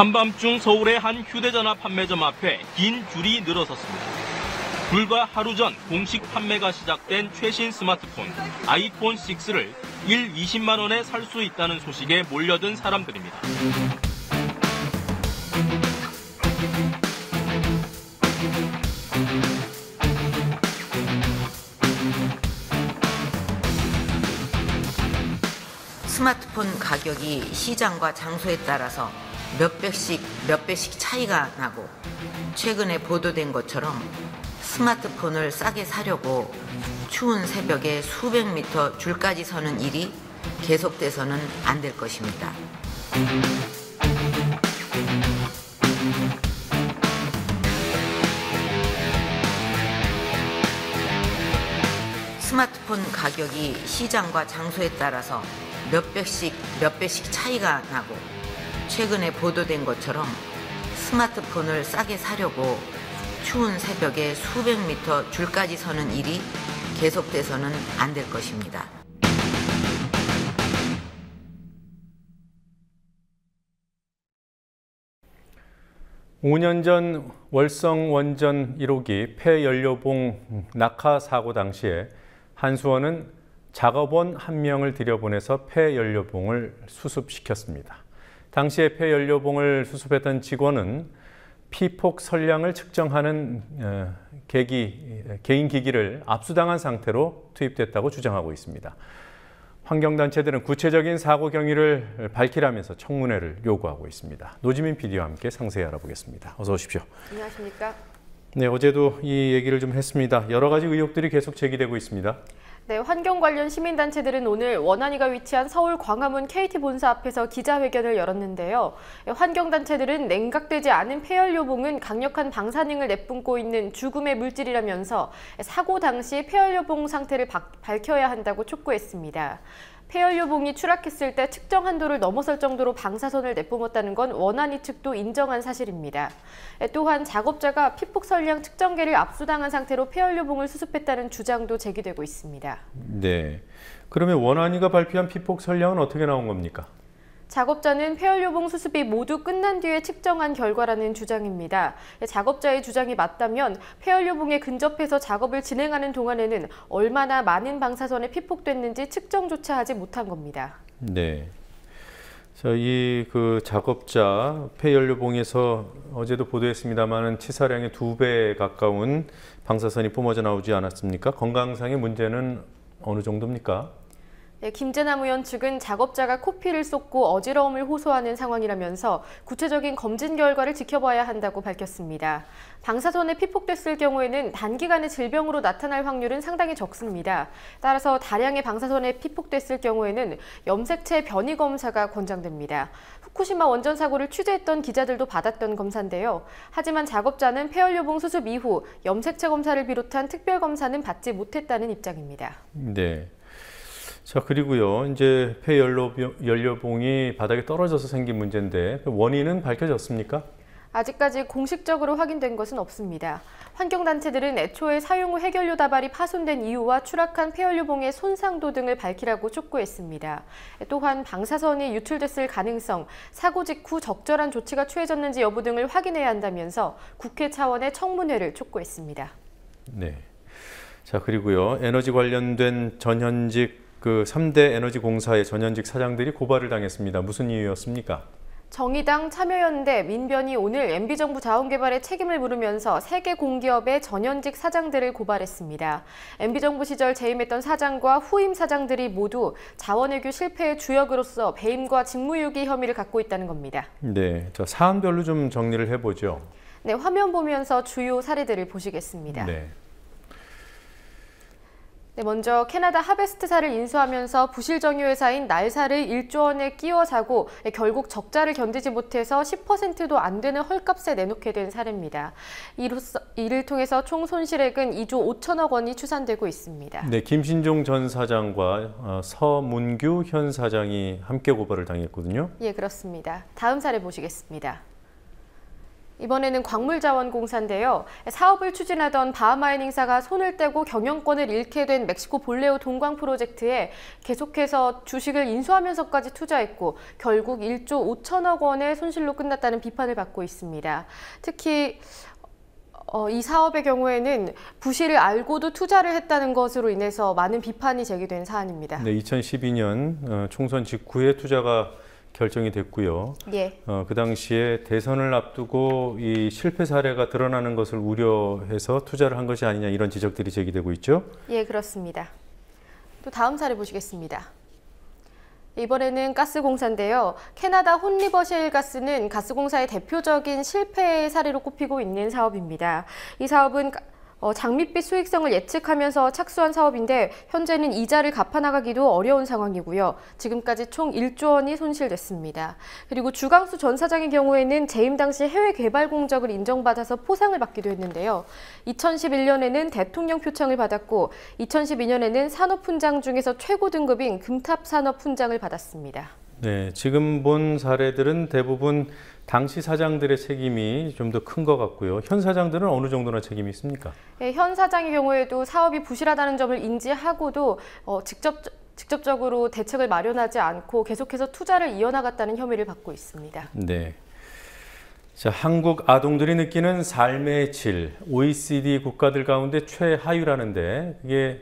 [SPEAKER 5] 한밤중 서울의 한 휴대전화 판매점 앞에 긴 줄이 늘어섰습니다. 불과 하루 전 공식 판매가 시작된 최신 스마트폰 아이폰 6를 20만 원에 살 수 있다는 소식에 몰려든 사람들입니다.
[SPEAKER 4] 스마트폰 가격이 시장과 장소에 따라서 몇 배씩 차이가 나고 최근에 보도된 것처럼 스마트폰을 싸게 사려고 추운 새벽에 수백 미터 줄까지 서는 일이 계속돼서는 안 될 것입니다. 스마트폰 가격이 시장과 장소에 따라서 몇 배씩 차이가 나고 최근에 보도된 것처럼 스마트폰을 싸게 사려고 추운 새벽에 수백 미터 줄까지 서는 일이 계속돼서는 안 될 것입니다.
[SPEAKER 1] (5년) 전 월성 원전 1호기 폐연료봉 낙하 사고 당시에 한수원은 작업원 1명을 들여보내서 폐연료봉을 수습시켰습니다. 당시에 폐연료봉을 수습했던 직원은 피폭 선량을 측정하는 개인 기기를 압수당한 상태로 투입됐다고 주장하고 있습니다. 환경단체들은 구체적인 사고 경위를 밝히라면서 청문회를 요구하고 있습니다. 노지민 PD와 함께 상세히 알아보겠습니다. 어서 오십시오.
[SPEAKER 3] 안녕하십니까?
[SPEAKER 1] 네, 어제도 이 얘기를 좀 했습니다. 여러 가지 의혹들이 계속 제기되고 있습니다.
[SPEAKER 3] 네, 환경 관련 시민단체들은 오늘 원안위가 위치한 서울 광화문 KT 본사 앞에서 기자회견을 열었는데요. 환경단체들은 냉각되지 않은 폐연료봉은 강력한 방사능을 내뿜고 있는 죽음의 물질이라면서 사고 당시 폐연료봉 상태를 밝혀야 한다고 촉구했습니다. 폐연료봉이 추락했을 때 측정 한도를 넘어설 정도로 방사선을 내뿜었다는 건 원안위 측도 인정한 사실입니다. 또한 작업자가 피폭 선량 측정계를 압수당한 상태로 폐연료봉을 수습했다는 주장도 제기되고 있습니다.
[SPEAKER 1] 네, 그러면 원안위가 발표한 피폭 선량은 어떻게 나온 겁니까?
[SPEAKER 3] 작업자는 폐연료봉 수습이 모두 끝난 뒤에 측정한 결과라는 주장입니다. 작업자의 주장이 맞다면 폐연료봉에 근접해서 작업을 진행하는 동안에는 얼마나 많은 방사선이 피폭됐는지 측정조차 하지 못한 겁니다.
[SPEAKER 1] 네. 자, 이 작업자 폐연료봉에서 어제도 보도했습니다만 치사량의 2배 가까운 방사선이 뿜어져 나오지 않았습니까? 건강상의 문제는 어느 정도입니까?
[SPEAKER 3] 네, 김재남 의원 측은 작업자가 코피를 쏟고 어지러움을 호소하는 상황이라면서 구체적인 검진 결과를 지켜봐야 한다고 밝혔습니다. 방사선에 피폭됐을 경우에는 단기간에 질병으로 나타날 확률은 상당히 적습니다. 따라서 다량의 방사선에 피폭됐을 경우에는 염색체 변이 검사가 권장됩니다. 후쿠시마 원전 사고를 취재했던 기자들도 받았던 검사인데요. 하지만 작업자는 폐연료봉 수습 이후 염색체 검사를 비롯한 특별 검사는 받지 못했다는 입장입니다.
[SPEAKER 1] 네. 자, 그리고요, 이제 폐연료봉이 바닥에 떨어져서 생긴 문제인데 원인은 밝혀졌습니까?
[SPEAKER 3] 아직까지 공식적으로 확인된 것은 없습니다. 환경단체들은 애초에 사용 후 해결료 다발이 파손된 이유와 추락한 폐연료봉의 손상도 등을 밝히라고 촉구했습니다. 또한 방사선이 유출됐을 가능성, 사고 직후 적절한 조치가 취해졌는지 여부 등을 확인해야 한다면서 국회 차원의 청문회를 촉구했습니다.
[SPEAKER 1] 네. 자, 그리고요, 에너지 관련된 전현직 3대 에너지 공사의 전현직 사장들이 고발을 당했습니다. 무슨 이유였습니까?
[SPEAKER 3] 정의당, 참여연대, 민변이 오늘 MB정부 자원개발에 책임을 물으면서 3개 공기업의 전현직 사장들을 고발했습니다. MB정부 시절 재임했던 사장과 후임 사장들이 모두 자원외교 실패의 주역으로서 배임과 직무유기 혐의를 갖고 있다는 겁니다.
[SPEAKER 1] 네, 자, 사안별로 좀 정리를 해보죠.
[SPEAKER 3] 네, 화면 보면서 주요 사례들을 보시겠습니다.
[SPEAKER 1] 네.
[SPEAKER 3] 네, 먼저 캐나다 하베스트사를 인수하면서 부실정유회사인 날사를 1조 원에 끼워 사고 결국 적자를 견디지 못해서 10%도 안 되는 헐값에 내놓게 된 사례입니다. 이를 통해서 총 손실액은 2조 5천억 원이 추산되고 있습니다.
[SPEAKER 1] 네, 김신종 전 사장과 서문규 현 사장이 함께 고발을 당했거든요.
[SPEAKER 3] 예, 그렇습니다. 다음 사례 보시겠습니다. 이번에는 광물자원공사인데요. 사업을 추진하던 바하마이닝사가 손을 떼고 경영권을 잃게 된 멕시코 볼레오 동광 프로젝트에 계속해서 주식을 인수하면서까지 투자했고 결국 1조 5천억 원의 손실로 끝났다는 비판을 받고 있습니다. 특히 이 사업의 경우에는 부실을 알고도 투자를 했다는 것으로 인해서 많은 비판이 제기된 사안입니다.
[SPEAKER 1] 네, 2012년 총선 직후에 투자가 결정이 됐고요.
[SPEAKER 3] 예.
[SPEAKER 1] 그 당시에 대선을 앞두고 이 실패 사례가 드러나는 것을 우려해서 투자를 한 것이 아니냐 이런 지적들이 제기되고 있죠.
[SPEAKER 3] 예, 그렇습니다. 또 다음 사례 보시겠습니다. 이번에는 가스공사인데요. 캐나다 혼리버셰일 가스는 가스공사의 대표적인 실패 사례로 꼽히고 있는 사업입니다. 이 사업은 장밋빛 수익성을 예측하면서 착수한 사업인데 현재는 이자를 갚아나가기도 어려운 상황이고요. 지금까지 총 1조 원이 손실됐습니다. 그리고 주강수 전 사장의 경우에는 재임 당시 해외 개발 공적을 인정받아서 포상을 받기도 했는데요. 2011년에는 대통령 표창을 받았고 2012년에는 산업훈장 중에서 최고 등급인 금탑 산업훈장을 받았습니다.
[SPEAKER 1] 네, 지금 본 사례들은 대부분 당시 사장들의 책임이 좀 더 큰 것 같고요. 현 사장들은 어느 정도나 책임이 있습니까?
[SPEAKER 3] 네, 현 사장의 경우에도 사업이 부실하다는 점을 인지하고도 직접적으로 대책을 마련하지 않고 계속해서 투자를 이어나갔다는 혐의를 받고 있습니다.
[SPEAKER 1] 네. 자, 한국 아동들이 느끼는 삶의 질, OECD 국가들 가운데 최하위라는데 이게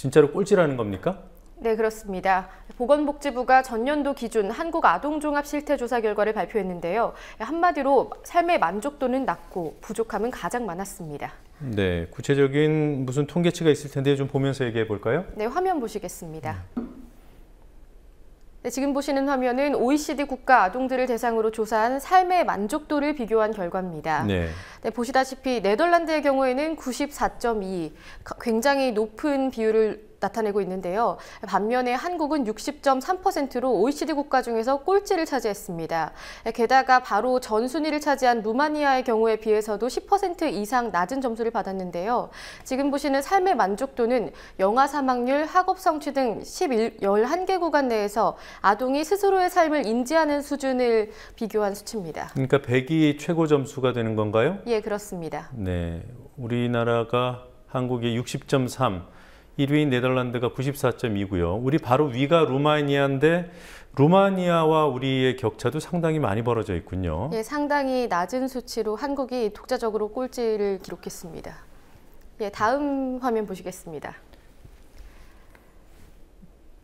[SPEAKER 1] 진짜로 꼴찌라는 겁니까?
[SPEAKER 3] 네, 그렇습니다. 보건복지부가 전년도 기준 한국아동종합실태조사 결과를 발표했는데요. 한마디로 삶의 만족도는 낮고 부족함은 가장 많았습니다.
[SPEAKER 1] 네, 구체적인 무슨 통계치가 있을 텐데 좀 보면서 얘기해 볼까요?
[SPEAKER 3] 네, 화면 보시겠습니다. 네, 지금 보시는 화면은 OECD 국가 아동들을 대상으로 조사한 삶의 만족도를 비교한 결과입니다.
[SPEAKER 1] 네.
[SPEAKER 3] 네, 보시다시피 네덜란드의 경우에는 94.2, 굉장히 높은 비율을 나타내고 있는데요. 반면에 한국은 60.3%로 OECD 국가 중에서 꼴찌를 차지했습니다. 게다가 바로 전순위를 차지한 루마니아의 경우에 비해서도 10% 이상 낮은 점수를 받았는데요. 지금 보시는 삶의 만족도는 영아 사망률, 학업 성취 등 11개 구간 내에서 아동이 스스로의 삶을 인지하는 수준을 비교한 수치입니다.
[SPEAKER 1] 그러니까 100이 최고 점수가 되는 건가요?
[SPEAKER 3] 예, 그렇습니다.
[SPEAKER 1] 네, 우리나라가 한국이 60.3, 1위인 네덜란드가 94.2고요. 우리 바로 위가 루마니아인데 루마니아와 우리의 격차도 상당히 많이 벌어져 있군요.
[SPEAKER 3] 예, 상당히 낮은 수치로 한국이 독자적으로 꼴찌를 기록했습니다. 예, 다음 화면 보시겠습니다.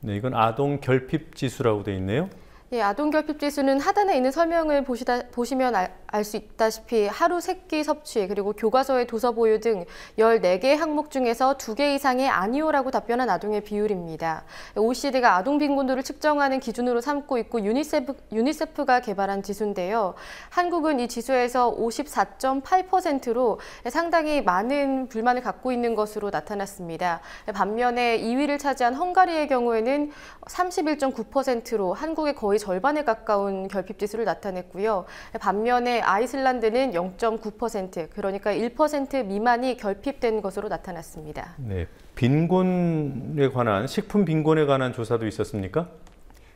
[SPEAKER 1] 네, 이건 아동 결핍 지수라고 돼 있네요.
[SPEAKER 3] 예, 아동 결핍 지수는 하단에 있는 설명을 보시면 알 수 있다시피 하루 3끼 섭취, 그리고 교과서의 도서 보유 등 14개 항목 중에서 2개 이상의 아니오라고 답변한 아동의 비율입니다. OECD가 아동 빈곤도를 측정하는 기준으로 삼고 있고 유니세프가 개발한 지수인데요. 한국은 이 지수에서 54.8%로 상당히 많은 불만을 갖고 있는 것으로 나타났습니다. 반면에 2위를 차지한 헝가리의 경우에는 31.9%로 한국의 거의 절반에 가까운 결핍 지수를 나타냈고요. 반면에 아이슬란드는 0.9%, 그러니까 1% 미만이 결핍된 것으로 나타났습니다.
[SPEAKER 1] 네, 빈곤에 관한, 식품 빈곤에 관한 조사도 있었습니까?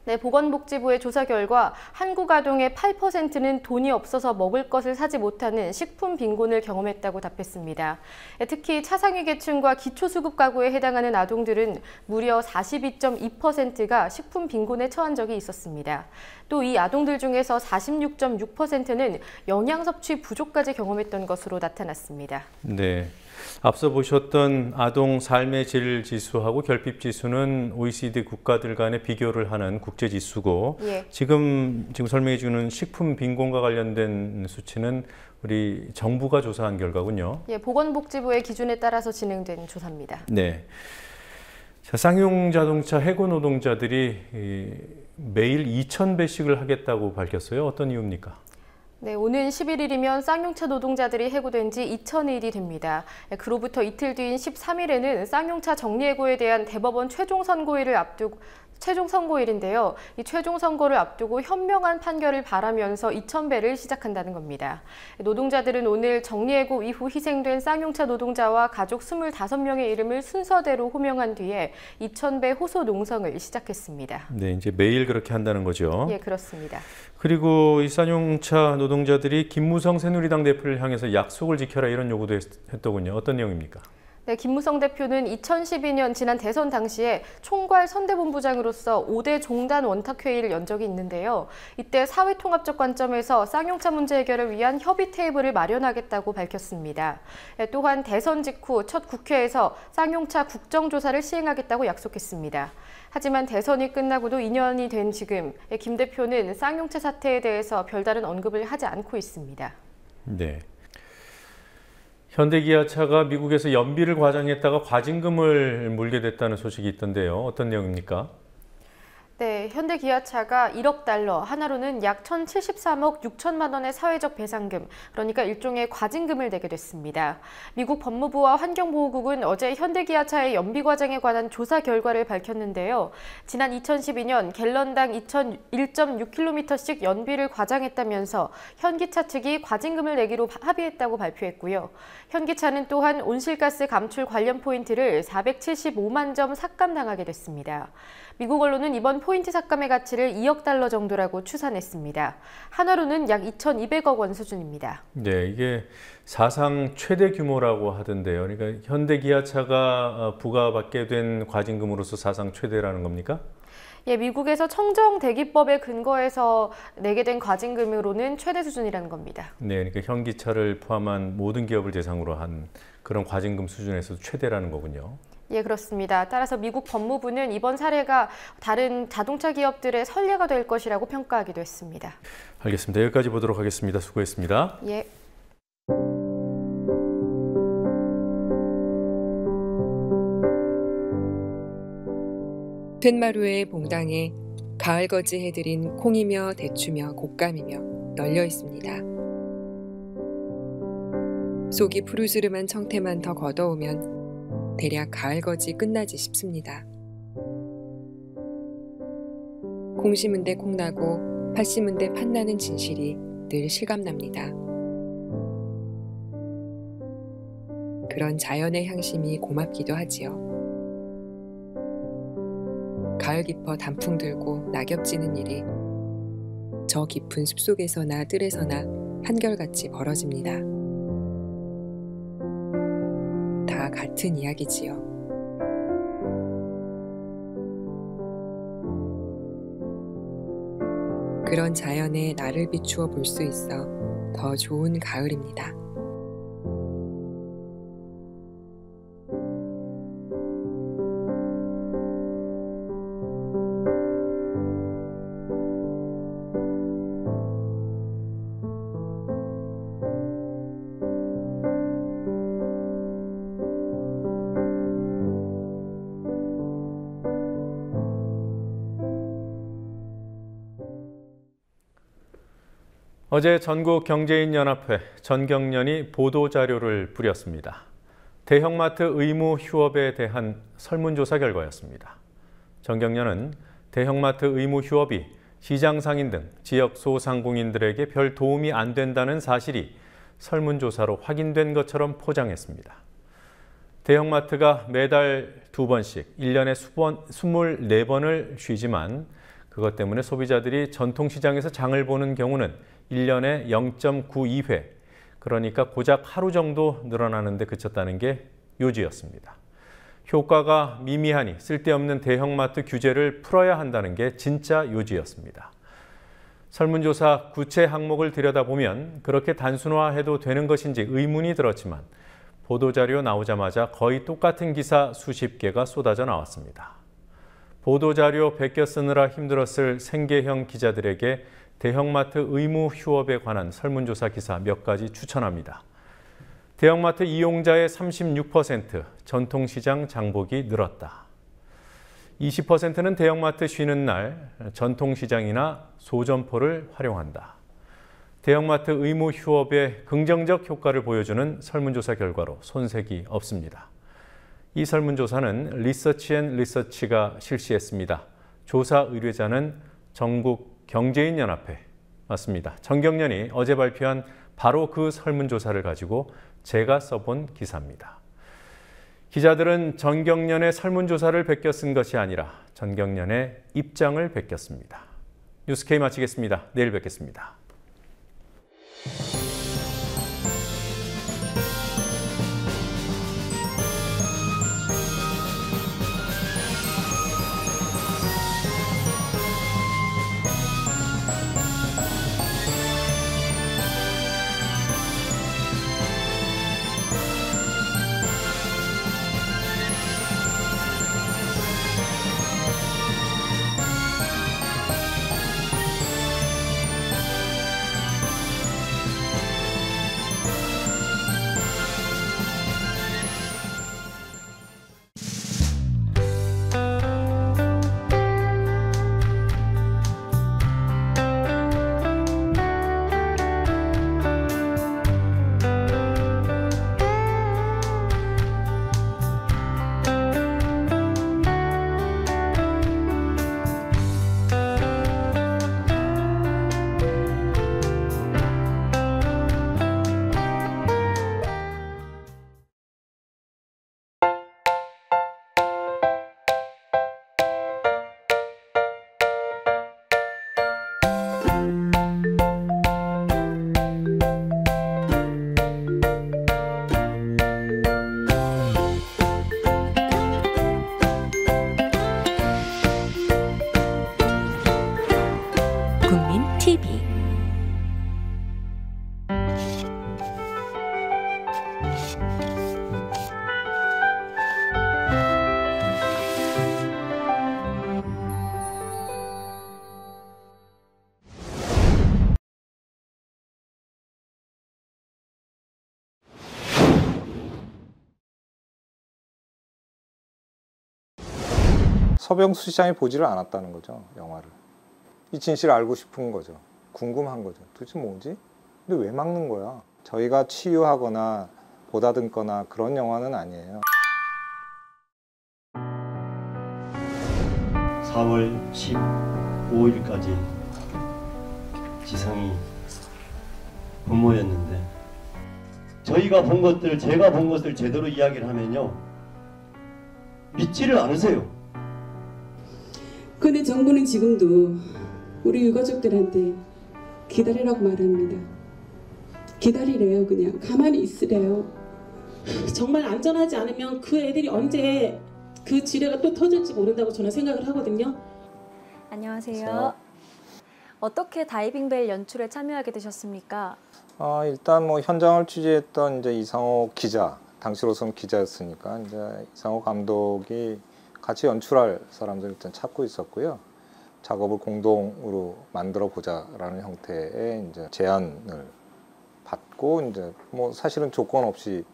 [SPEAKER 3] 네, 보건복지부의 조사 결과 한국 아동의 8%는 돈이 없어서 먹을 것을 사지 못하는 식품 빈곤을 경험했다고 답했습니다. 특히 차상위 계층과 기초수급 가구에 해당하는 아동들은 무려 42.2%가 식품 빈곤에 처한 적이 있었습니다. 또 이 아동들 중에서 46.6%는 영양 섭취 부족까지 경험했던 것으로 나타났습니다.
[SPEAKER 1] 네. 앞서 보셨던 아동 삶의 질 지수하고 결핍 지수는 OECD 국가들 간의 비교를 하는 국제 지수고,
[SPEAKER 3] 예.
[SPEAKER 1] 지금 설명해 주는 식품 빈곤과 관련된 수치는 우리 정부가 조사한 결과군요.
[SPEAKER 3] 예, 보건복지부의 기준에 따라서 진행된 조사입니다.
[SPEAKER 1] 네. 자, 쌍용 자동차 해고 노동자들이 매일 2,000배씩을 하겠다고 밝혔어요. 어떤 이유입니까?
[SPEAKER 3] 네, 오는 11일이면 쌍용차 노동자들이 해고된 지 2000일이 됩니다. 그로부터 이틀 뒤인 13일에는 쌍용차 정리해고에 대한 대법원 최종 선고일인데요. 이 최종 선고를 앞두고 현명한 판결을 바라면서 2,000배를 시작한다는 겁니다. 노동자들은 오늘 정리해고 이후 희생된 쌍용차 노동자와 가족 25명의 이름을 순서대로 호명한 뒤에 2,000배 호소 농성을 시작했습니다.
[SPEAKER 1] 네, 이제 매일 그렇게 한다는 거죠.
[SPEAKER 3] 예, 그렇습니다.
[SPEAKER 1] 그리고 이 쌍용차 노동자들이 김무성 새누리당 대표를 향해서 약속을 지켜라 이런 요구도 했더군요. 어떤 내용입니까?
[SPEAKER 3] 네, 김무성 대표는 2012년 지난 대선 당시에 총괄 선대본부장으로서 5대 종단 원탁회의를 연 적이 있는데요. 이때 사회통합적 관점에서 쌍용차 문제 해결을 위한 협의 테이블을 마련하겠다고 밝혔습니다. 또한 대선 직후 첫 국회에서 쌍용차 국정조사를 시행하겠다고 약속했습니다. 하지만 대선이 끝나고도 2년이 된 지금 김 대표는 쌍용차 사태에 대해서 별다른 언급을 하지 않고 있습니다.
[SPEAKER 1] 네. 현대기아차가 미국에서 연비를 과장했다가 과징금을 물게 됐다는 소식이 있던데요. 어떤 내용입니까?
[SPEAKER 3] 네, 현대기아차가 1억 달러, 하나로는 약 1,073억 6천만 원의 사회적 배상금, 그러니까 일종의 과징금을 내게 됐습니다. 미국 법무부와 환경보호국은 어제 현대기아차의 연비 과장에 관한 조사 결과를 밝혔는데요. 지난 2012년 갤런당 1.6km씩 연비를 과장했다면서 현기차 측이 과징금을 내기로 합의했다고 발표했고요. 현기차는 또한 온실가스 감출 관련 포인트를 475만 점 삭감당하게 됐습니다. 미국 언론은 이번 포인트 삭감의 가치를 2억 달러 정도라고 추산했습니다. 하나로는 약 2,200억 원 수준입니다.
[SPEAKER 1] 네, 이게 사상 최대 규모라고 하던데요. 그러니까 현대기아차가 부과받게 된 과징금으로서 사상 최대라는 겁니까?
[SPEAKER 3] 예, 미국에서 청정대기법에 근거해서 내게 된 과징금으로는 최대 수준이라는 겁니다.
[SPEAKER 1] 네, 그러니까 현기차를 포함한 모든 기업을 대상으로 한 그런 과징금 수준에서 최대라는 거군요.
[SPEAKER 3] 예, 그렇습니다. 따라서 미국 법무부는 이번 사례가 다른 자동차 기업들의 선례가 될 것이라고 평가하기도 했습니다.
[SPEAKER 1] 알겠습니다. 여기까지 보도록 하겠습니다. 수고했습니다.
[SPEAKER 3] 예.
[SPEAKER 6] 툇마루의 봉당에 가을거지 해들인 콩이며 대추며 곶감이며 널려 있습니다. 속이 푸르스름한 청태만 더 걷어오면 대략 가을거지 끝나지 싶습니다. 콩 심은 데 콩 나고 팥 심은 데 팥 나는 진실이 늘 실감납니다. 그런 자연의 향심이 고맙기도 하지요. 가을 깊어 단풍 들고 낙엽 지는 일이 저 깊은 숲속에서나 뜰에서나 한결같이 벌어집니다. 다 같은 이야기지요. 그런 자연에 나를 비추어 볼 수 있어 더 좋은 가을입니다.
[SPEAKER 1] 어제 전국경제인연합회 전경련이 보도자료를 뿌렸습니다. 대형마트 의무 휴업에 대한 설문조사 결과였습니다. 전경련은 대형마트 의무 휴업이 시장 상인 등 지역 소상공인들에게 별 도움이 안 된다는 사실이 설문조사로 확인된 것처럼 포장했습니다. 대형마트가 매달 2번씩 1년에 24번을 쉬지만 그것 때문에 소비자들이 전통시장에서 장을 보는 경우는 1년에 0.92회, 그러니까 고작 하루 정도 늘어나는 데 그쳤다는 게 요지였습니다. 효과가 미미하니 쓸데없는 대형마트 규제를 풀어야 한다는 게 진짜 요지였습니다. 설문조사 구체 항목을 들여다보면 그렇게 단순화해도 되는 것인지 의문이 들었지만 보도자료 나오자마자 거의 똑같은 기사 수십 개가 쏟아져 나왔습니다. 보도자료 베껴 쓰느라 힘들었을 생계형 기자들에게 대형마트 의무 휴업에 관한 설문조사 기사 몇 가지 추천합니다. 대형마트 이용자의 36% 전통시장 장보기 늘었다. 20%는 대형마트 쉬는 날 전통시장이나 소점포를 활용한다. 대형마트 의무 휴업의 긍정적 효과를 보여주는 설문조사 결과로 손색이 없습니다. 이 설문조사는 리서치앤리서치가 실시했습니다. 조사 의뢰자는 전국 경제인연합회 맞습니다. 전경련이 어제 발표한 바로 그 설문조사를 가지고 제가 써본 기사입니다. 기자들은 전경련의 설문조사를 베껴 쓴 것이 아니라 전경련의 입장을 베꼈습니다. 뉴스K 마치겠습니다. 내일 뵙겠습니다.
[SPEAKER 7] 서병수 시장이 보지를 않았다는 거죠, 영화를. 이 진실을 알고 싶은 거죠. 궁금한 거죠. 도대체 뭐지? 근데 왜 막는 거야? 저희가 치유하거나 보다듬거나 그런 영화는 아니에요.
[SPEAKER 9] 4월 15일까지 지상이 근무였는데 저희가 본 것들, 제가 본 것을 제대로 이야기를 하면요, 믿지를 않으세요.
[SPEAKER 10] 근데 정부는 지금도 우리 유가족들한테 기다리라고 말합니다. 기다리래요. 그냥 가만히 있으래요.
[SPEAKER 11] 정말 안전하지 않으면 그 애들이 언제 그 지뢰가 또 터질지 모른다고 저는 생각을 하거든요.
[SPEAKER 25] 안녕하세요. 어떻게 다이빙벨 연출에 참여하게 되셨습니까?
[SPEAKER 7] 일단 뭐 현장을 취재했던 이제 이상호 기자, 당시로서는 기자였으니까 이제 이상호 감독이 같이 연출할 사람들 일단 찾고 있었고요. 작업을 공동으로 만들어 보자라는 형태의 이제 제안을 받고 이제 뭐 사실은 조건 없이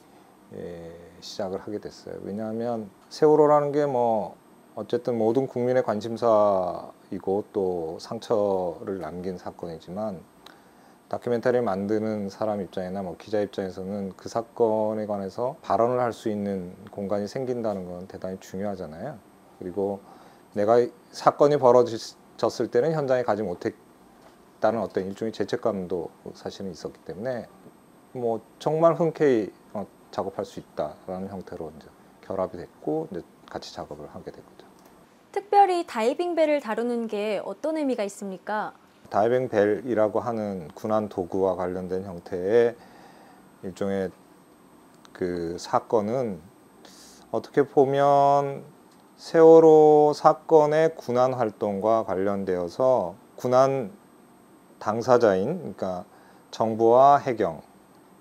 [SPEAKER 7] 시작을 하게 됐어요. 왜냐하면 세월호라는 게 뭐 어쨌든 모든 국민의 관심사이고 또 상처를 남긴 사건이지만 다큐멘터리를 만드는 사람 입장이나 뭐 기자 입장에서는 그 사건에 관해서 발언을 할 수 있는 공간이 생긴다는 건 대단히 중요하잖아요. 그리고 내가 사건이 벌어졌을 때는 현장에 가지 못했다는 어떤 일종의 죄책감도 사실은 있었기 때문에 뭐 정말 흔쾌히 작업할 수 있다라는 형태로 이제 결합이 됐고 이제 같이 작업을 하게 된 거죠.
[SPEAKER 25] 특별히 다이빙벨을 다루는 게 어떤 의미가 있습니까?
[SPEAKER 7] 다이빙벨이라고 하는 군안 도구와 관련된 형태의 일종의 그 사건은 어떻게 보면 세월호 사건의 군안 활동과 관련되어서 군안 당사자인 그러니까 정부와 해경,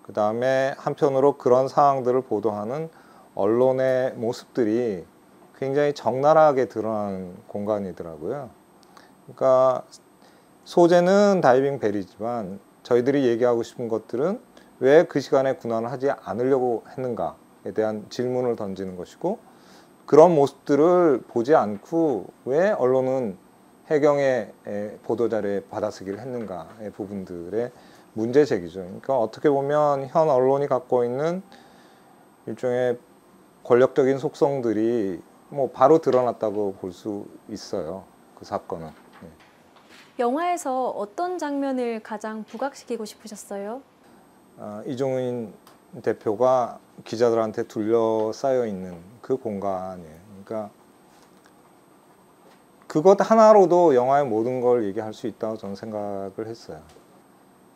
[SPEAKER 7] 그 다음에 한편으로 그런 상황들을 보도하는 언론의 모습들이 굉장히 적나라하게 드러나는 공간이더라고요. 그러니까 소재는 다이빙벨이지만 저희들이 얘기하고 싶은 것들은 왜 그 시간에 군안을 하지 않으려고 했는가에 대한 질문을 던지는 것이고, 그런 모습들을 보지 않고 왜 언론은 해경의 보도자료에 받아쓰기를 했는가의 부분들의 문제 제기죠. 그러니까 어떻게 보면 현 언론이 갖고 있는 일종의 권력적인 속성들이 뭐 바로 드러났다고 볼 수 있어요. 그 사건은.
[SPEAKER 25] 영화에서 어떤 장면을 가장 부각시키고 싶으셨어요?
[SPEAKER 7] 이종인 대표가 기자들한테 둘러싸여 있는 그 공간이에요. 그러니까 그것 하나로도 영화의 모든 걸 얘기할 수 있다고 저는 생각을 했어요.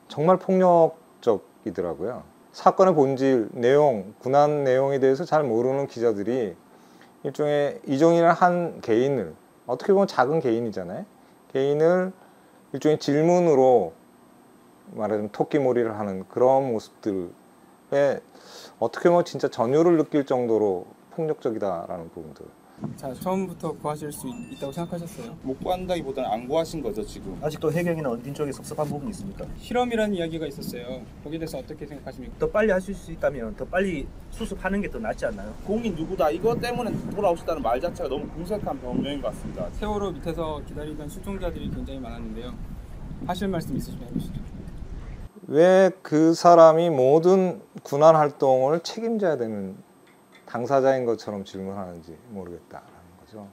[SPEAKER 7] 정말 폭력적이더라고요. 사건의 본질, 내용, 군안 내용에 대해서 잘 모르는 기자들이 일종의 이종인을 한 개인을, 어떻게 보면 작은 개인이잖아요. 개인을 일종의 질문으로 말하자면 토끼몰이를 하는 그런 모습들에 어떻게 보면 진짜 전율을 느낄 정도로 폭력적이다라는 부분들.
[SPEAKER 26] 자, 처음부터 구하실 수 있다고 생각하셨어요? 못 구한다기보다는 안 구하신 거죠, 지금?
[SPEAKER 27] 아직도 해경이나 언딘 쪽에 섭섭한 부분이 있습니까?
[SPEAKER 26] 실험이라는 이야기가 있었어요. 거기에 대해서 어떻게 생각하십니까?
[SPEAKER 27] 더 빨리 하실 수 있다면 더 빨리 수습하는 게 더 낫지 않나요?
[SPEAKER 26] 공이 누구다, 이것 때문에 돌아오시다는 말 자체가 너무 궁색한 변명인 것 같습니다. 세월호 밑에서 기다리던 수종자들이 굉장히 많았는데요. 하실 말씀 있으시면 해보시죠.
[SPEAKER 7] 왜 그 사람이 모든 군안 활동을 책임져야 되는 당사자인 것처럼 질문하는지 모르겠다라는 거죠.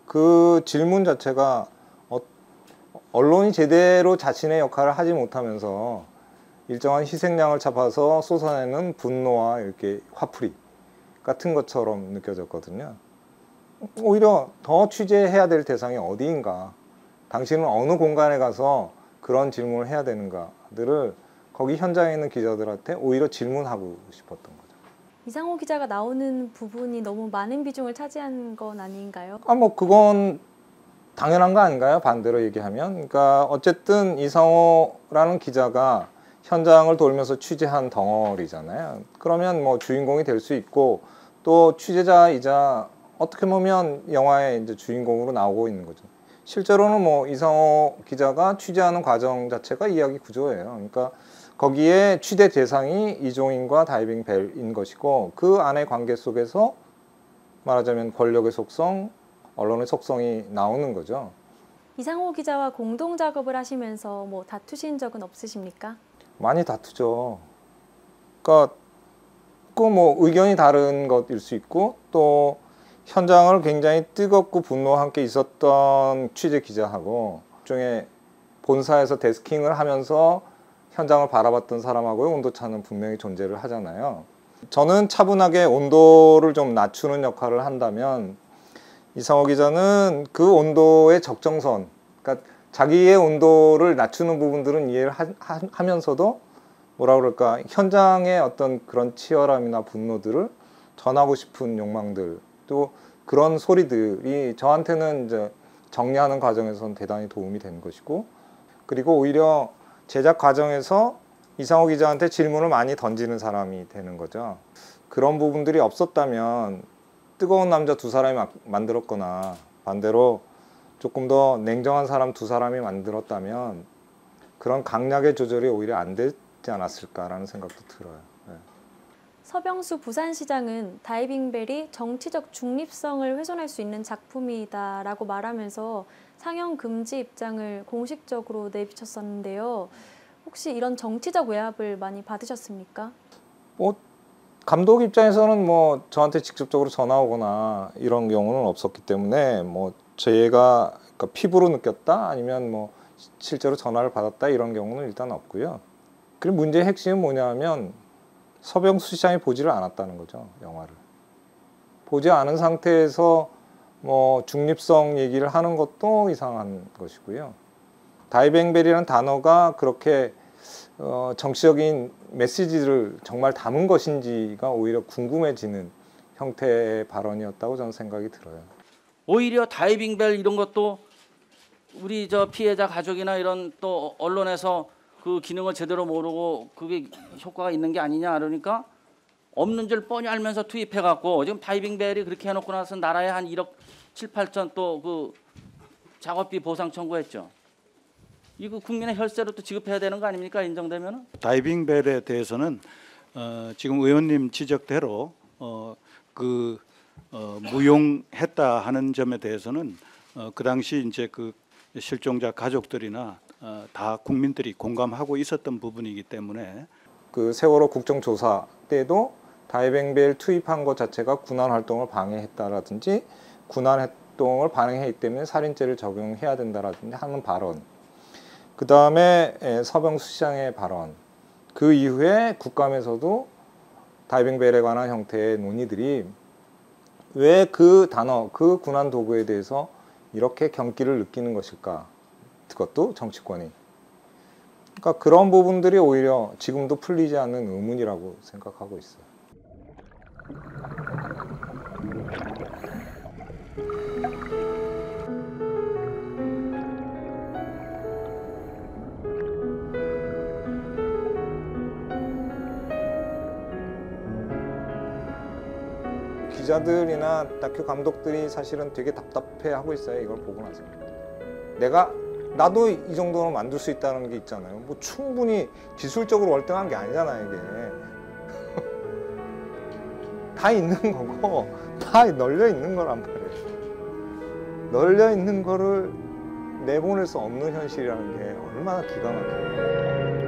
[SPEAKER 7] 그 질문 자체가 언론이 제대로 자신의 역할을 하지 못하면서 일정한 희생양을 잡아서 쏟아내는 분노와 이렇게 화풀이 같은 것처럼 느껴졌거든요. 오히려 더 취재해야 될 대상이 어디인가, 당신은 어느 공간에 가서 그런 질문을 해야 되는가들을 거기 현장에 있는 기자들한테 오히려 질문하고 싶었던 거죠.
[SPEAKER 25] 이상호 기자가 나오는 부분이 너무 많은 비중을 차지한 건 아닌가요?
[SPEAKER 7] 뭐 그건 당연한 거 아닌가요? 반대로 얘기하면. 그러니까 어쨌든 이상호라는 기자가 현장을 돌면서 취재한 덩어리잖아요. 그러면 뭐 주인공이 될 수 있고 또 취재자이자 어떻게 보면 영화의 이제 주인공으로 나오고 있는 거죠. 실제로는 뭐 이상호 기자가 취재하는 과정 자체가 이야기 구조예요. 그러니까 거기에 취재 대상이 이종인과 다이빙벨인 것이고 그 안의 관계 속에서 말하자면 권력의 속성, 언론의 속성이 나오는 거죠.
[SPEAKER 25] 이상호 기자와 공동 작업을 하시면서 뭐 다투신 적은 없으십니까?
[SPEAKER 7] 많이 다투죠. 그러니까 그 뭐 의견이 다른 것일 수 있고 또 현장을 굉장히 뜨겁고 분노와 함께 있었던 취재 기자하고 일종의 본사에서 데스킹을 하면서 현장을 바라봤던 사람하고의 온도차는 분명히 존재를 하잖아요. 저는 차분하게 온도를 좀 낮추는 역할을 한다면 이상호 기자는 그 온도의 적정선, 그러니까 자기의 온도를 낮추는 부분들은 이해를 하면서도 뭐라 그럴까, 현장의 어떤 그런 치열함이나 분노들을 전하고 싶은 욕망들, 또 그런 소리들이 저한테는 이제 정리하는 과정에서는 대단히 도움이 된 것이고, 그리고 오히려 제작 과정에서 이상호 기자한테 질문을 많이 던지는 사람이 되는 거죠. 그런 부분들이 없었다면 뜨거운 남자 두 사람이 만들었거나 반대로 조금 더 냉정한 사람 두 사람이 만들었다면 그런 강약의 조절이 오히려 안 되지 않았을까라는 생각도 들어요. 네.
[SPEAKER 25] 서병수 부산시장은 다이빙벨이 정치적 중립성을 훼손할 수 있는 작품이다라고 말하면서 상영 금지 입장을 공식적으로 내비쳤었는데요. 혹시 이런 정치적 외압을 많이 받으셨습니까?
[SPEAKER 7] 감독 입장에서는 뭐 저한테 직접적으로 전화 오거나 이런 경우는 없었기 때문에 뭐 제가 그러니까 피부로 느꼈다 아니면 뭐 실제로 전화를 받았다 이런 경우는 일단 없고요. 그리고 문제의 핵심은 뭐냐면 서병수 시장이 보지를 않았다는 거죠, 영화를. 보지 않은 상태에서 뭐 중립성 얘기를 하는 것도 이상한 것이고요. 다이빙벨이라는 단어가 그렇게 정치적인 메시지를 정말 담은 것인지가 오히려 궁금해지는 형태의 발언이었다고 저는 생각이 들어요.
[SPEAKER 8] 오히려 다이빙벨 이런 것도 우리 저 피해자 가족이나 이런 또 언론에서 그 기능을 제대로 모르고 그게 효과가 있는 게 아니냐 그러니까 없는 줄 뻔히 알면서 투입해갖고 지금 다이빙벨이 그렇게 해놓고 나서 나라에 한 1억 7, 8천 또 그 작업비 보상 청구했죠. 이거 국민의 혈세로 또 지급해야 되는 거 아닙니까? 인정되면은?
[SPEAKER 12] 다이빙벨에 대해서는 지금 의원님 지적대로 무용했다 하는 점에 대해서는 그 당시 이제 그 실종자 가족들이나 다 국민들이 공감하고 있었던 부분이기 때문에
[SPEAKER 7] 그 세월호 국정조사 때도 다이빙벨 투입한 것 자체가 군안 활동을 방해했다라든지 군안 활동을 방해했기 때문에 살인죄를 적용해야 된다라든지 하는 발언, 그 다음에 서병수 시장의 발언, 그 이후에 국감에서도 다이빙벨에 관한 형태의 논의들이 왜 그 단어, 그 군안 도구에 대해서 이렇게 경기를 느끼는 것일까? 그것도 정치권이. 그러니까 그런 부분들이 오히려 지금도 풀리지 않는 의문이라고 생각하고 있어요. 기자들이나 다큐 감독들이 사실은 되게 답답해하고 있어요. 이걸 보고 나서. 나도 이 정도는 만들 수 있다는 게 있잖아요. 뭐 충분히 기술적으로 월등한 게 아니잖아요, 이게. 다 있는 거고, 다 널려 있는 거란 말이에요. 널려 있는 거를 내보낼 수 없는 현실이라는 게 얼마나 기가 막혀요.